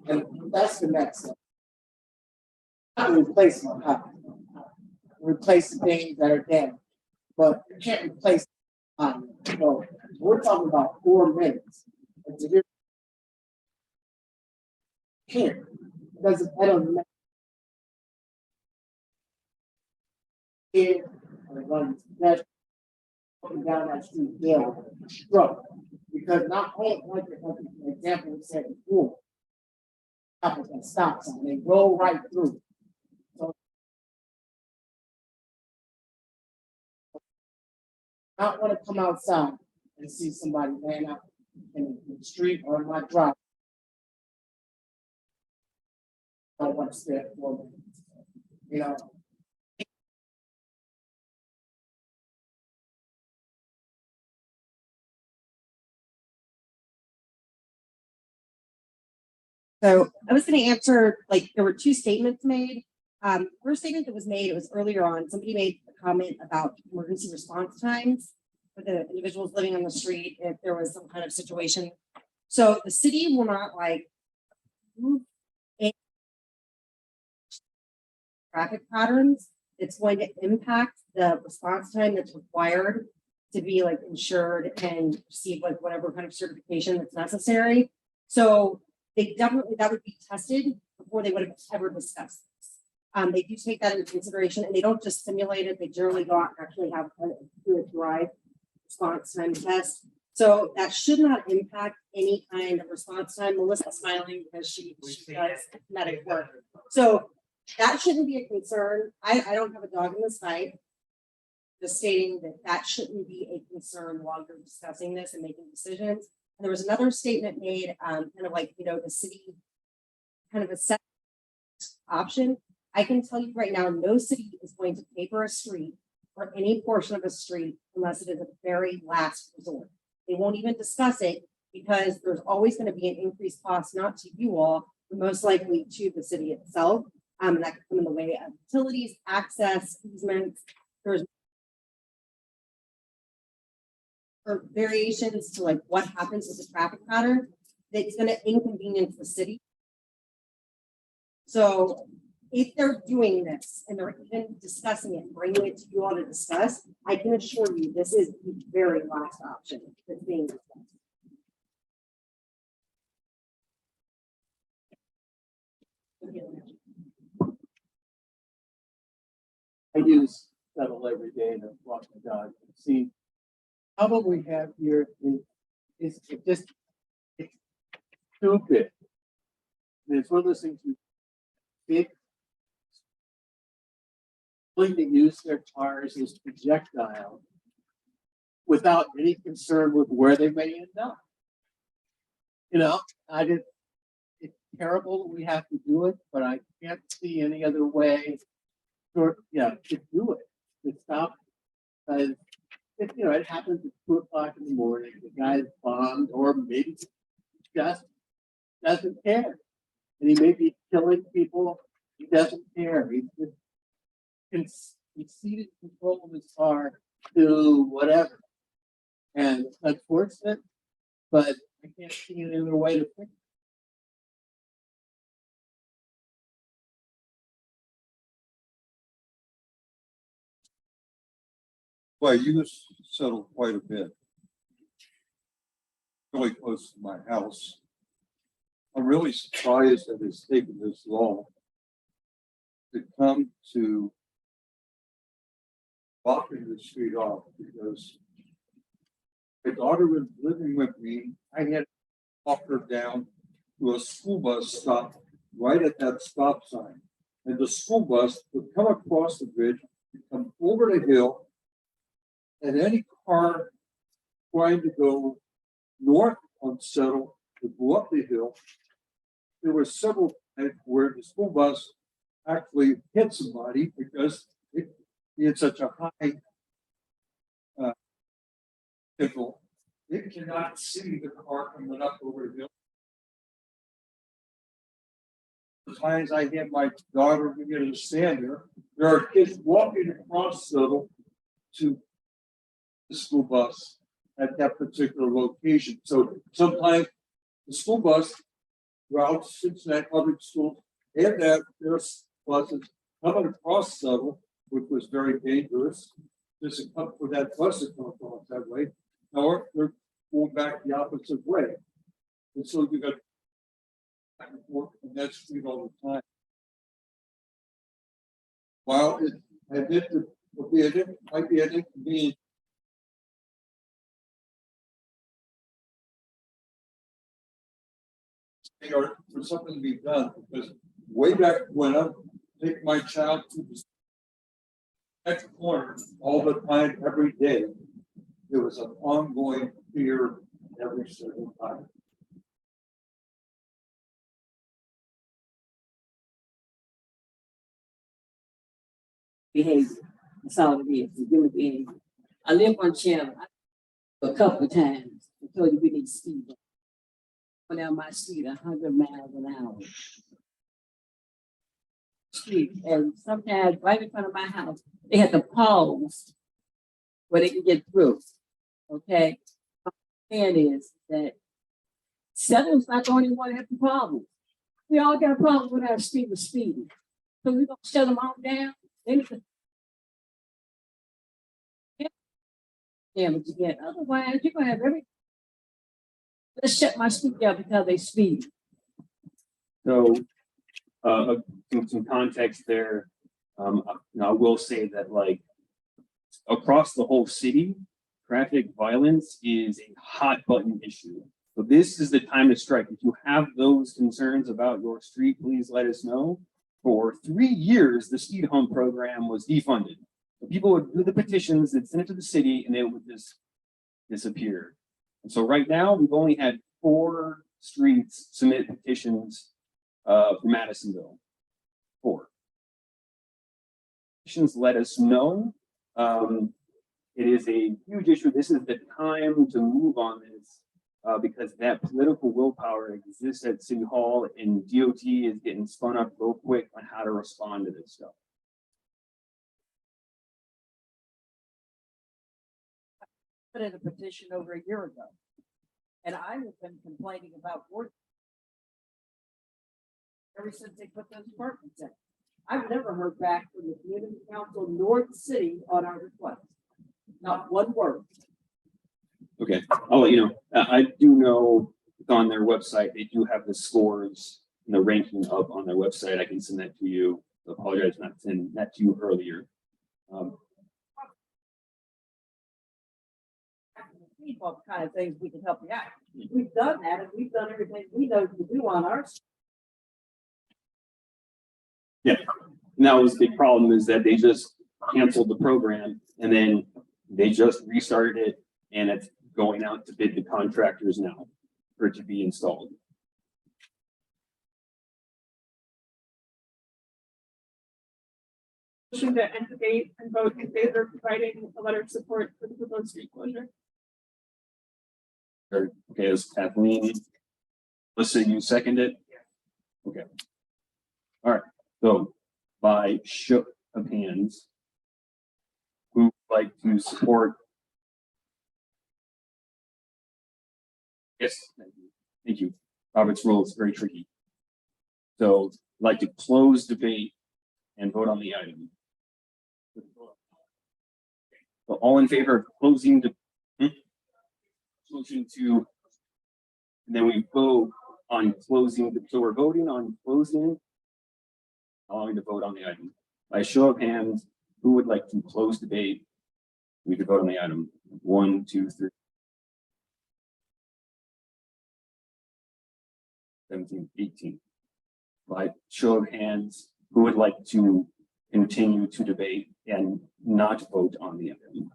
And that's the next step. Not replacement, replacing things that are dead, but you can't replace. So we're talking about 4 minutes. And to hear here, because I don't know. Here, and runs that up down that street there, struck. Because not only like the example we said before, traffic and stop sign, they roll right through. So I don't want to come outside and see somebody laying out in the street or in my drive. I don't want to stay at 4 minutes. You know. So I was going to answer, like, there were 2 statements made. First statement that was made, it was earlier on, somebody made a comment about emergency response times for the individuals living on the street if there was some kind of situation. So the city will not like move any traffic patterns. It's going to impact the response time that's required to be like insured and receive like whatever kind of certification that's necessary. So they definitely, that would be tested before they would have ever discussed this. They do take that into consideration, and they don't just simulate it, they generally go out and actually have a drive response time test. So that should not impact any kind of response time. Melissa's smiling because she does medic work. So that shouldn't be a concern. I don't have a dog in this fight. Just stating that that shouldn't be a concern while you're discussing this and making decisions. And there was another statement made, kind of like, you know, the city kind of a set option. I can tell you right now, no city is going to pay for a street or any portion of a street unless it is a very last resort. They won't even discuss it because there's always going to be an increased cost, not to you all, but most likely to the city itself. And that could come in the way of utilities, access, easements. There's or variations to like what happens with the traffic pattern that's going to inconvenience the city. So if they're doing this and they're even discussing it, bringing it to you all to discuss, I can assure you this is the very last option that's being discussed. I use shuttle every day to walk my dog. See, how about we have here is it just it's stupid. And it's one of those things we big willing to use their cars as projectile without any concern with where they may end up. You know, it's terrible that we have to do it, but I can't see any other way to do it, to stop. Because you know, it happens at 2 o'clock in the morning, the guy's bombed, or maybe just doesn't care. And he may be killing people, he doesn't care. He's just conceded control of his car to whatever. And it's unfortunate, but I can't see any other way to fix it. Well, I use shuttle quite a bit. Really close to my house. I'm really surprised that it's taken this long to come to blocking the street off, because my daughter was living with me. I had to walk her down to a school bus stop right at that stop sign. And the school bus would come across the bridge You come over the hill. And any car trying to go north on Settle to go up the hill. There were several times where the school bus actually hit somebody because it had such a high vehicle. It cannot see the car coming up over the hill. The times I had my daughter begin to stand there are kids walking across Settle to the school bus at that particular location. So sometimes the school bus routes Cincinnati Public Schools and that there's buses coming across Settle, which was very dangerous. There's a couple for that bus to come across that way, or they're going back the opposite way. And so you got back and forth on that street all the time. While it might be an inconvenience. Or for something to be done, because way back when I take my child to the next corner all the time, every day, there was an ongoing fear every single time. Behavior. That's all it is. It's human behavior. I live on Channel a couple of times. I told you we need to speed up. Going down my street 100 miles an hour. Street, and sometimes right in front of my house, they had to pause where they can get through. Okay, and is that Settle's not the only one that has a problem. We all got a problem with our street with speeding, so we're gonna shut them all down. They need to damage again. Otherwise, you're gonna have every. Let's shut my street down because they speed. So, some context there. I will say that like across the whole city, traffic violence is a hot button issue. So this is the time to strike. If you have those concerns about your street, please let us know. For 3 years, the speed hump program was defunded. So people would do the petitions and send it to the city and it would just disappear. And so right now, we've only had 4 streets submit petitions for Madisonville. 4. Petitions let us know. It is a huge issue. This is the time to move on this because that political willpower exists at City Hall and DOT is getting spun up real quick on how to respond to this stuff. Put in a petition over a year ago. And I have been complaining about work ever since they put those apartments in. I've never heard back from the community council nor the city on our request. Not one word. Okay, I'll let you know. I do know it's on their website. They do have the scores and the ranking up on their website. I can send that to you. I apologize for not sending that to you earlier. People kind of things we can help you out. We've done that and we've done everything we know to do on our. Yeah, and that was the big problem is that they just canceled the program and then they just restarted it and it's going out to bid to contractors now for it to be installed. Motion to end debate and vote in favor of providing a letter of support for the proposed street closure. Okay, it's Kathleen. Listen, you second it? Okay. All right, so by show of hands, who would like to support? Yes, thank you. Robert's rule is very tricky. So I'd like to close debate and vote on the item. So all in favor of closing the motion to, and then we vote on closing. So we're voting on closing, allowing to vote on the item. By show of hands, who would like to close debate? We could vote on the item. 1, 2, 3. 17, 18. By show of hands, who would like to continue to debate and not vote on the item.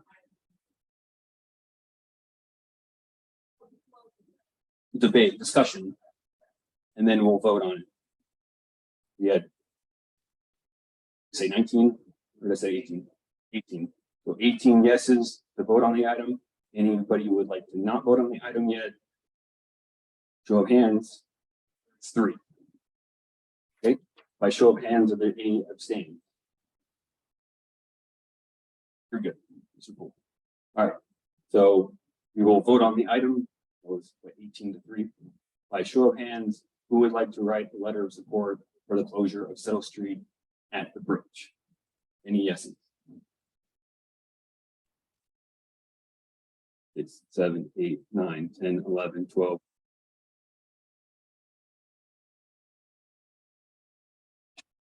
Debate, discussion, and then we'll vote on it. We had, say 19, or did I say 18? 18. So 18 yeses to vote on the item. Anybody who would like to not vote on the item yet? Show of hands, it's 3. Okay, by show of hands, are there any abstaining? You're good. Super cool. All right, so we will vote on the item. It was 18-3. By show of hands, who would like to write a letter of support for the closure of Settle Street at the bridge? Any yeses? It's 7, 8, 9, 10, 11, 12.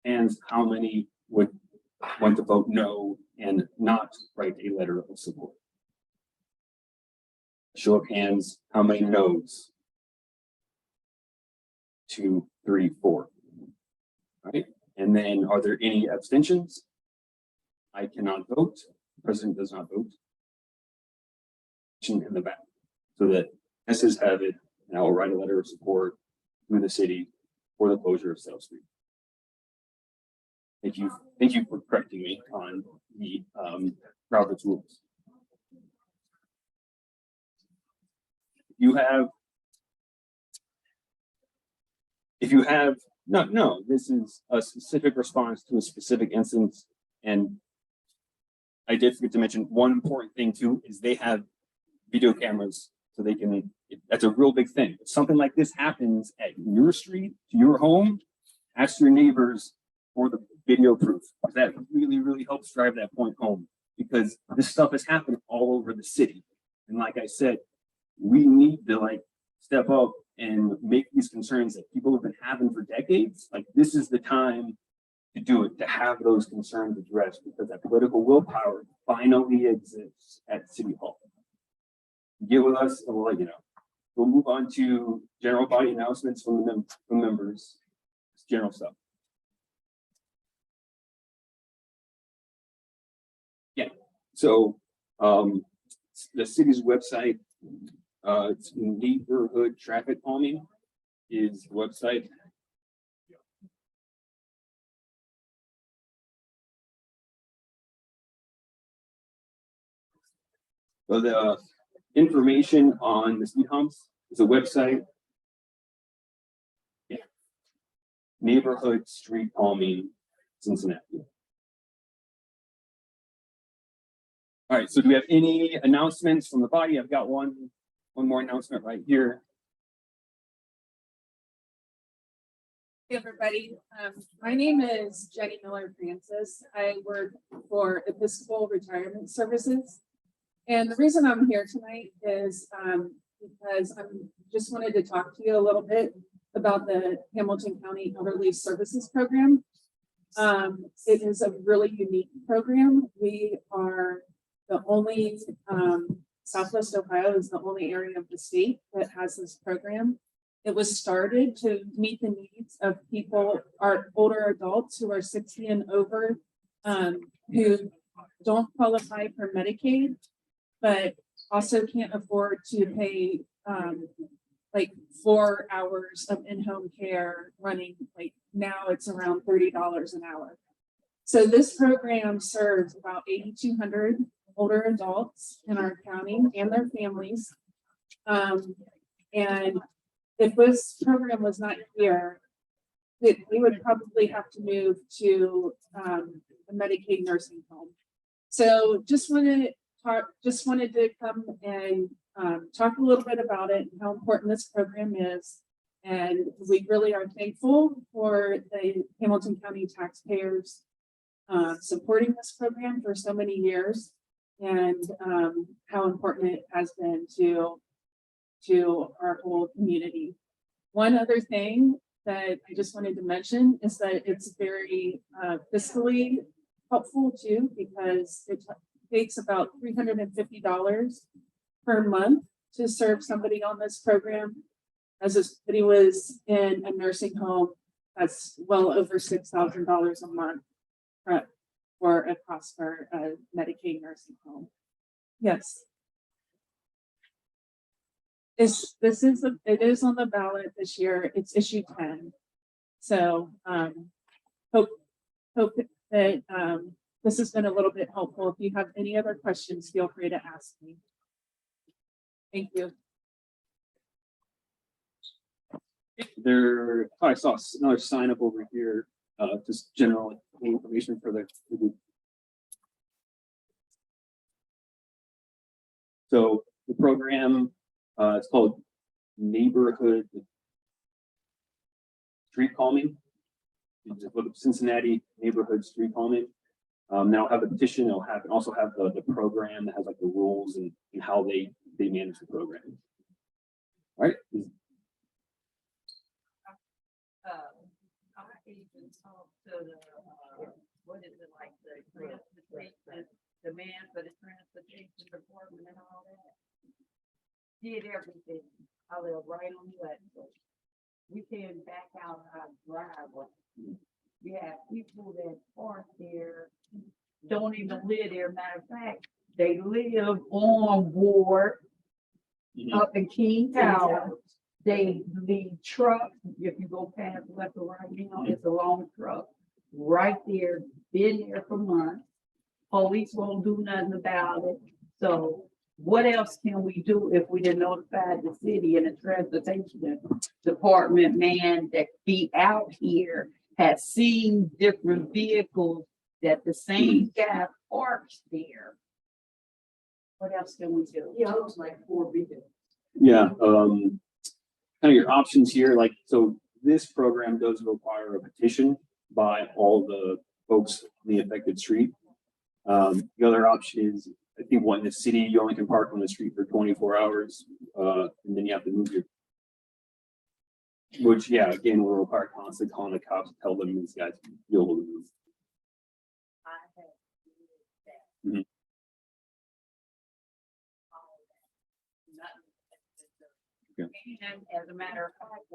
And how many would want to vote no and not write a letter of support? Show of hands, how many no's? 2, 3, 4. All right, and then are there any abstentions? I cannot vote. The president does not vote. In the back, so that S's have it, and I will write a letter of support to the city for the closure of Settle Street. Thank you for correcting me on the Robert's rules. If you have, no, this is a specific response to a specific instance. And I did forget to mention one important thing too, is they have video cameras so they can, that's a real big thing. If something like this happens at your street, to your home, ask your neighbors for the video proof. That really helps drive that point home, because this stuff has happened all over the city. And like I said, we need to step up and make these concerns that people have been having for decades. Like, this is the time to do it, to have those concerns addressed, because that political willpower finally exists at City Hall. Get with us and we'll let you know. We'll move on to general body announcements from members. It's general stuff. Yeah, so the city's website, it's neighborhood traffic calming is the website. So the information on the speed humps is a website. Yeah. Neighborhood street calming Cincinnati. All right, so do we have any announcements from the body? I've got one more announcement right here. Hey everybody, my name is Jenny Miller Francis. I work for Episcopal Retirement Services. And the reason I'm here tonight is because I just wanted to talk to you a little bit about the Hamilton County Elderly Services Program. It is a really unique program. We are the only, Southwest Ohio is the only area of the state that has this program. It was started to meet the needs of people, our older adults who are 60 and over, who don't qualify for Medicaid, but also can't afford to pay like 4 hours of in-home care running, like now it's around $30 an hour. So this program serves about 8,200 older adults in our county and their families. And if this program was not here, we would probably have to move to a Medicaid nursing home. So just wanted to come and talk a little bit about it and how important this program is. And we really are thankful for the Hamilton County taxpayers supporting this program for so many years, and how important it has been to our whole community. One other thing that I just wanted to mention is that it's very fiscally helpful too, because it takes about $350 per month to serve somebody on this program. As if somebody was in a nursing home, that's well over $6,000 a month for a cost for a Medicaid nursing home. Yes. It is on the ballot this year. It's issue 10. So hope that this has been a little bit helpful. If you have any other questions, feel free to ask me. Thank you. There, I saw another sign up over here, just general information for the group. So the program, it's called Neighborhood Street Calming. You just look up Cincinnati Neighborhood Street Calming. Now have the petition, it'll have, also have the program that has like the rules and how they manage the program. All right. I even talked to the, what is it, like the transportation, demand for the transportation department and all that. Did everything. I live right on the west side. We can back out our driveway. We have people that park there, don't even live there. Matter of fact, they live on board up in King Tower. They leave trucks. If you go past left or right now, it's a long truck right there, been there for months. Police won't do nothing about it. So what else can we do if we didn't notify the city and the transportation department man that be out here has seen different vehicles that the same guy parks there? What else can we do? Yeah, it was like 4 vehicles. Yeah, kind of your options here, like, so this program does require a petition by all the folks on the affected street. The other option is, I think one in the city, you only can park on the street for 24 hours, and then you have to move your, which, yeah, again, will require constantly calling the cops to tell them these guys to be able to move. Mhm. And as a matter of fact,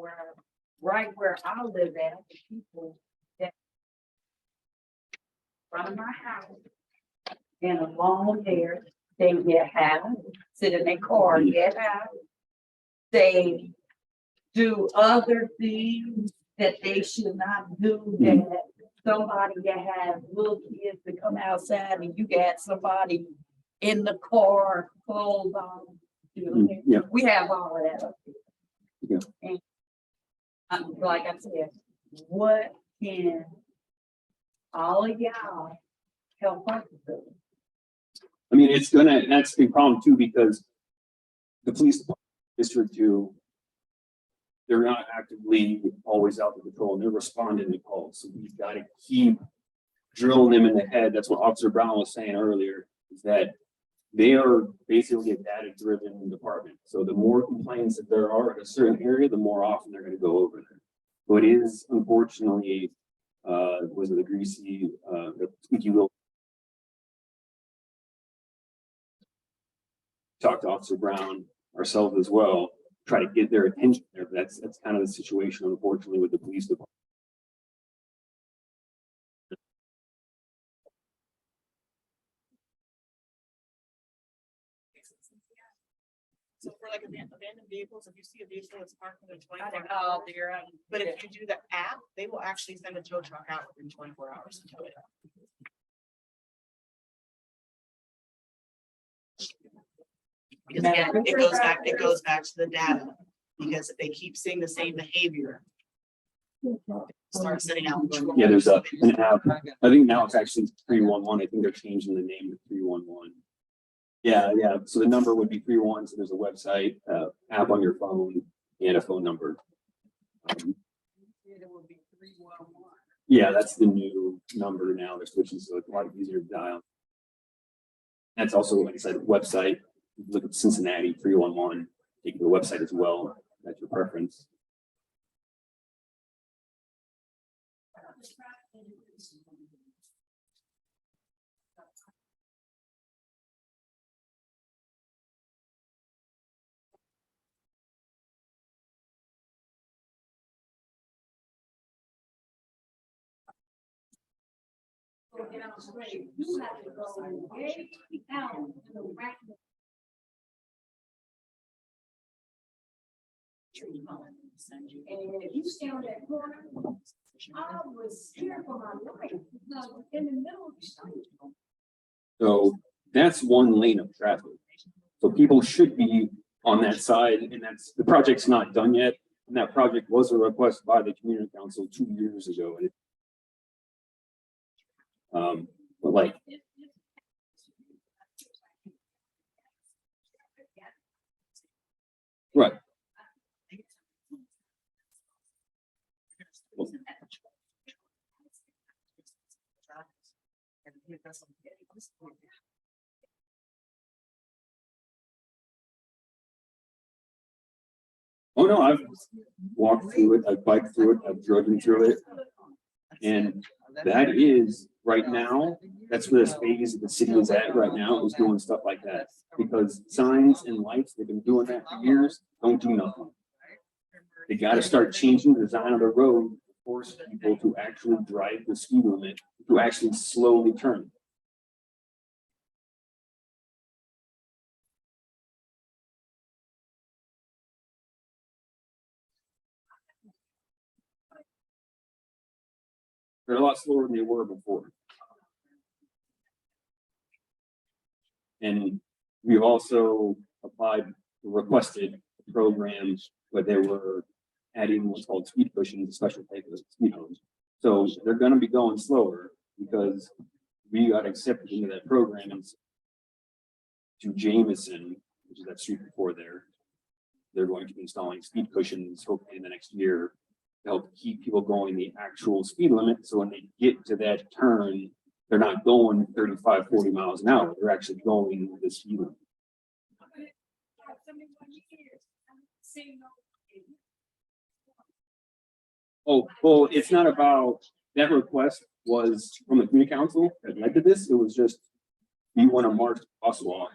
right where I live at, the people that front of my house and along there, they get out, sit in their car, get out. They do other things that they should not do, that somebody that has little kids to come outside and you got somebody in the car, clothes on. You know, Yeah. we have all of that up Yeah. here. And like I said, what can all of y'all help us do? I mean, it's gonna, and that's the problem too, because the police department, District 2, they're not actively always out to patrol, and they're responding to calls. So we've got to keep drilling them in the head. That's what Officer Brown was saying earlier, is that they are basically a data-driven department. So the more complaints that there are in a certain area, the more often they're going to go over there. So it is, unfortunately, was it the greasy, the squeaky wheel? Talk to Officer Brown ourselves as well, try to get their attention there. But that's kind of the situation, unfortunately, with the police department. So for like abandoned vehicles, if you see a vehicle that's parked in a 24 Oh, hours, dear. but if you do the app, they will actually send a tow truck out within 24 hours to tow it. Because again, it goes back to the data, because if they keep seeing the same behavior, start sending out. Yeah, there's an app. I think now it's actually 311. I think they're changing the name to 311. Yeah, yeah. So the number would be 311. So there's a website, app on your phone, and a phone number. Yeah, that's the new number now. They're switching, so it's a lot easier to dial. That's also, like I said, website. Look at Cincinnati 311. Take the website as well. That's your preference. Get out straight, you have to go way out in the rack. And if you stay on that corner, I was scared for my life, because in the middle of the street. So that's one lane of traffic. So people should be on that side, and that's, the project's not done yet. And that project was a request by the community council 2 years ago. And but like, right. Oh, no, I've walked through it, I've biked through it, I've driven through it. And that is, right now, that's where this phase of the city is at right now, is doing stuff like that. Because signs and lights, they've been doing that for years, don't do nothing. They gotta start changing the design of the road to force people to actually drive the speed limit, to actually slowly turn. They're a lot slower than they were before. And we've also applied, requested programs where they were adding what's called speed cushions, a special type of speed humps. So they're gonna be going slower because we got accepted into that program and to Jameson, which is that street before there. They're going to be installing speed cushions hopefully in the next year to help keep people going the actual speed limit. So when they get to that turn, they're not going 35, 40 miles an hour. They're actually going the speed limit. Oh, well, it's not about, that request was from the community council that led to this. It was just, we want to mark crosswalk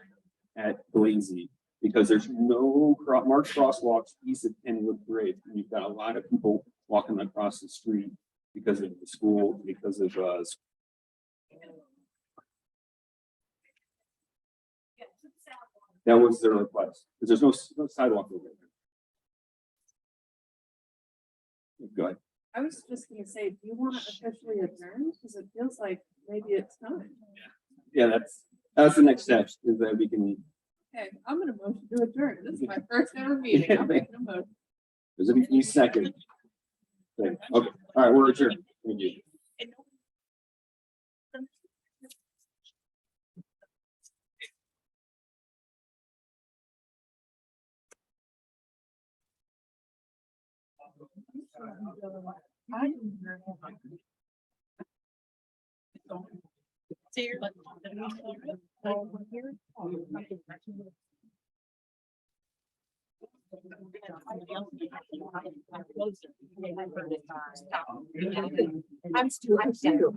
at Blazy because there's no marked crosswalks east of Kenwood Bridge. And you've got a lot of people walking across the street because of the school, because of that was their request, because there's no sidewalk over there. Go ahead. I was just gonna say, do you want to officially adjourn? Because it feels like maybe it's time. Yeah, that's the next step, is that we can. Okay, I'm gonna motion to adjourn. This is my first ever meeting. I'm making a motion. There's a few seconds. Okay, all right, we're adjourned. Thank you. I'm still.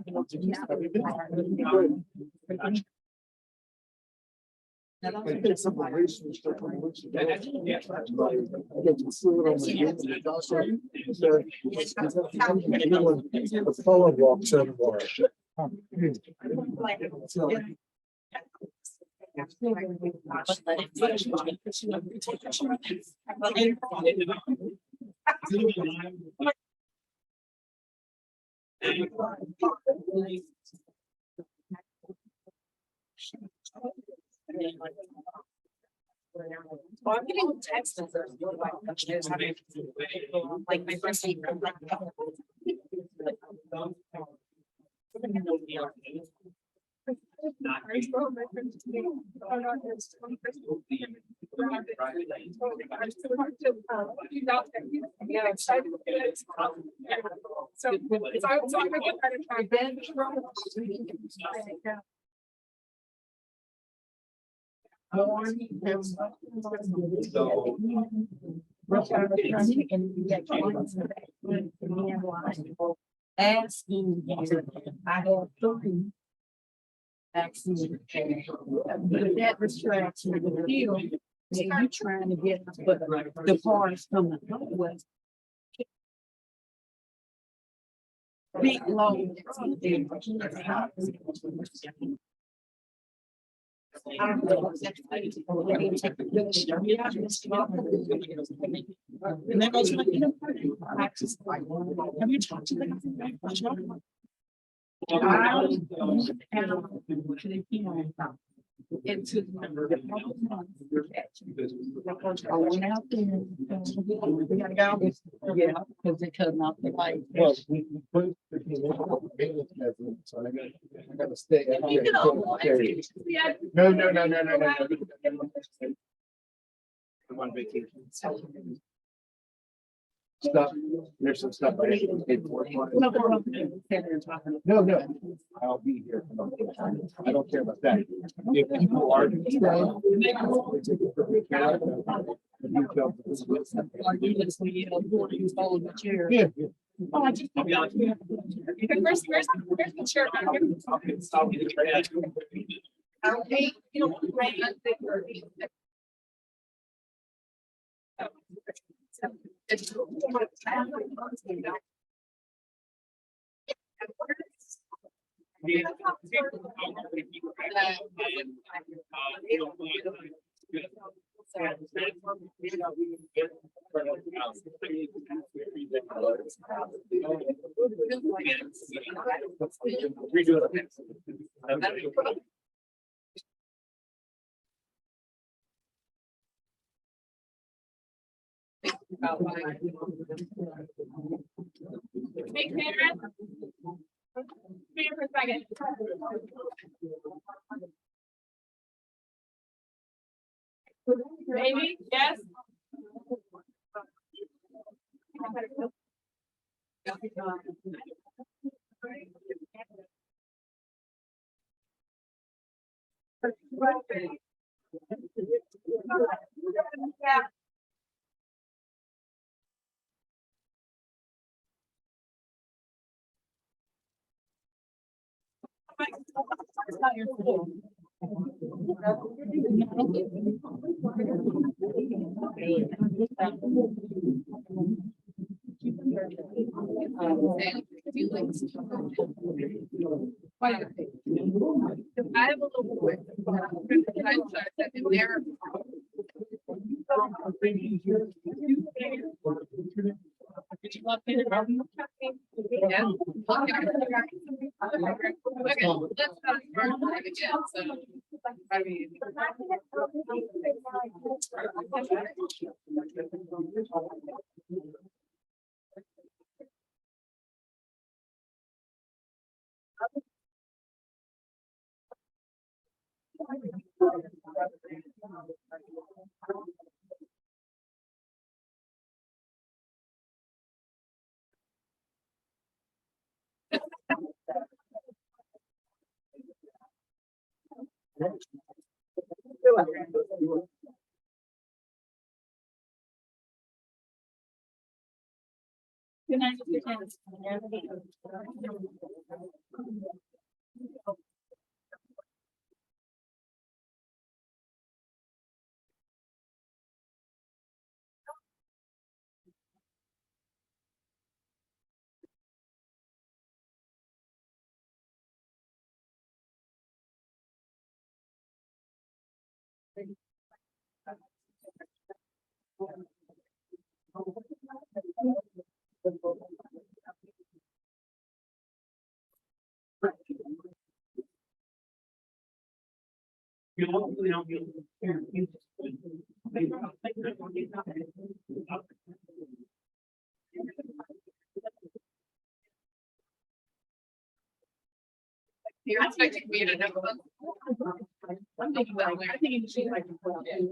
Well, I'm getting texts and there's really like my first week. Asking you, I have three vaccines. But that restricts me to feel that you're trying to get the parts from the Northwest. Big loan. And that goes like, have you talked to them? Into. I went out there. We gotta go. Yeah, because they cut off the light. Well, we put the maintenance measure, so I gotta stay. No. I'm on vacation. Stuff, there's some stuff I need to pay for. No, I'll be here. I don't care about that. If people are to stay. Yeah. Oh, I just. Where's the chair? Okay, you know, right. Hey, Karen. Come here for a second. Maybe, yes. Yeah. It's not your fault. I have a little boy. Did you want me to? Yeah. Okay, let's start again. So, I mean. Good night. You're expecting me to know. I'm thinking that way. I think she like to put it.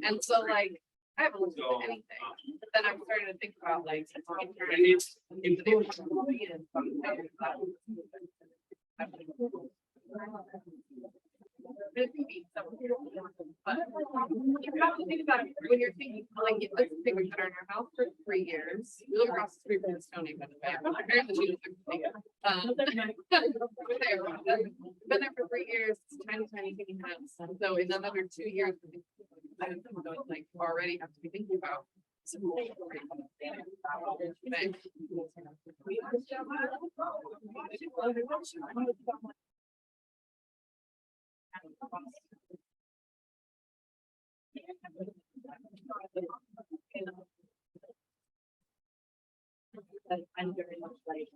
And so like, I haven't looked at anything, but then I'm starting to think about like. But you have to think about it when you're thinking, like, let's think we've been in our house for 3 years. We live across the street from Stony, by the way. Apparently she doesn't think it. We're there. Been there for 3 years, it's tiny, tiny, tiny house. So in another 2 years, I don't like already have to be thinking about. I'm very much like.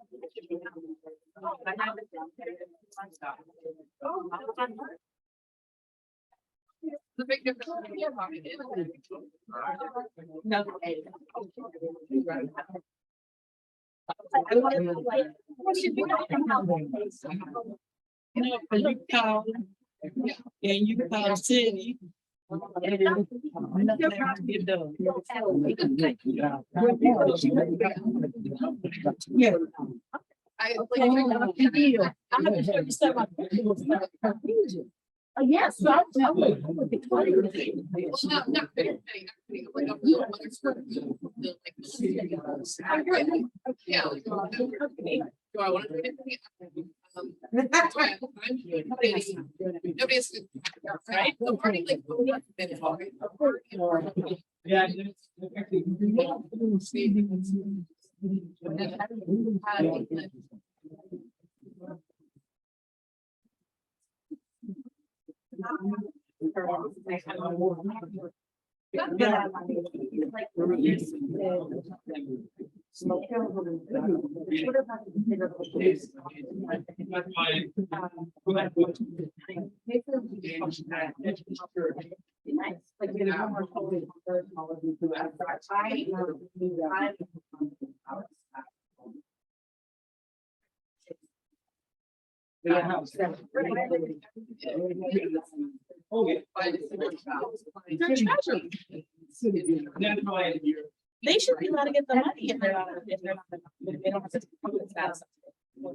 The big difference. No. You know, you call, and you call city. And nothing has to get done. Yeah. I yes, so yeah. Do I want to do it? Nobody's right. The party like Yeah. They should be allowed to get the money if they're not, if they don't have such a public status. How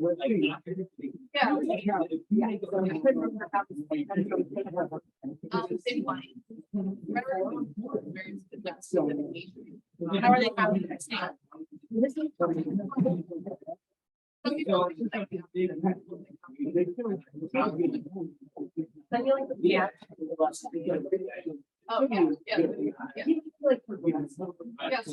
are they found in state? Yeah. Oh, yeah, yeah, yeah. Yes.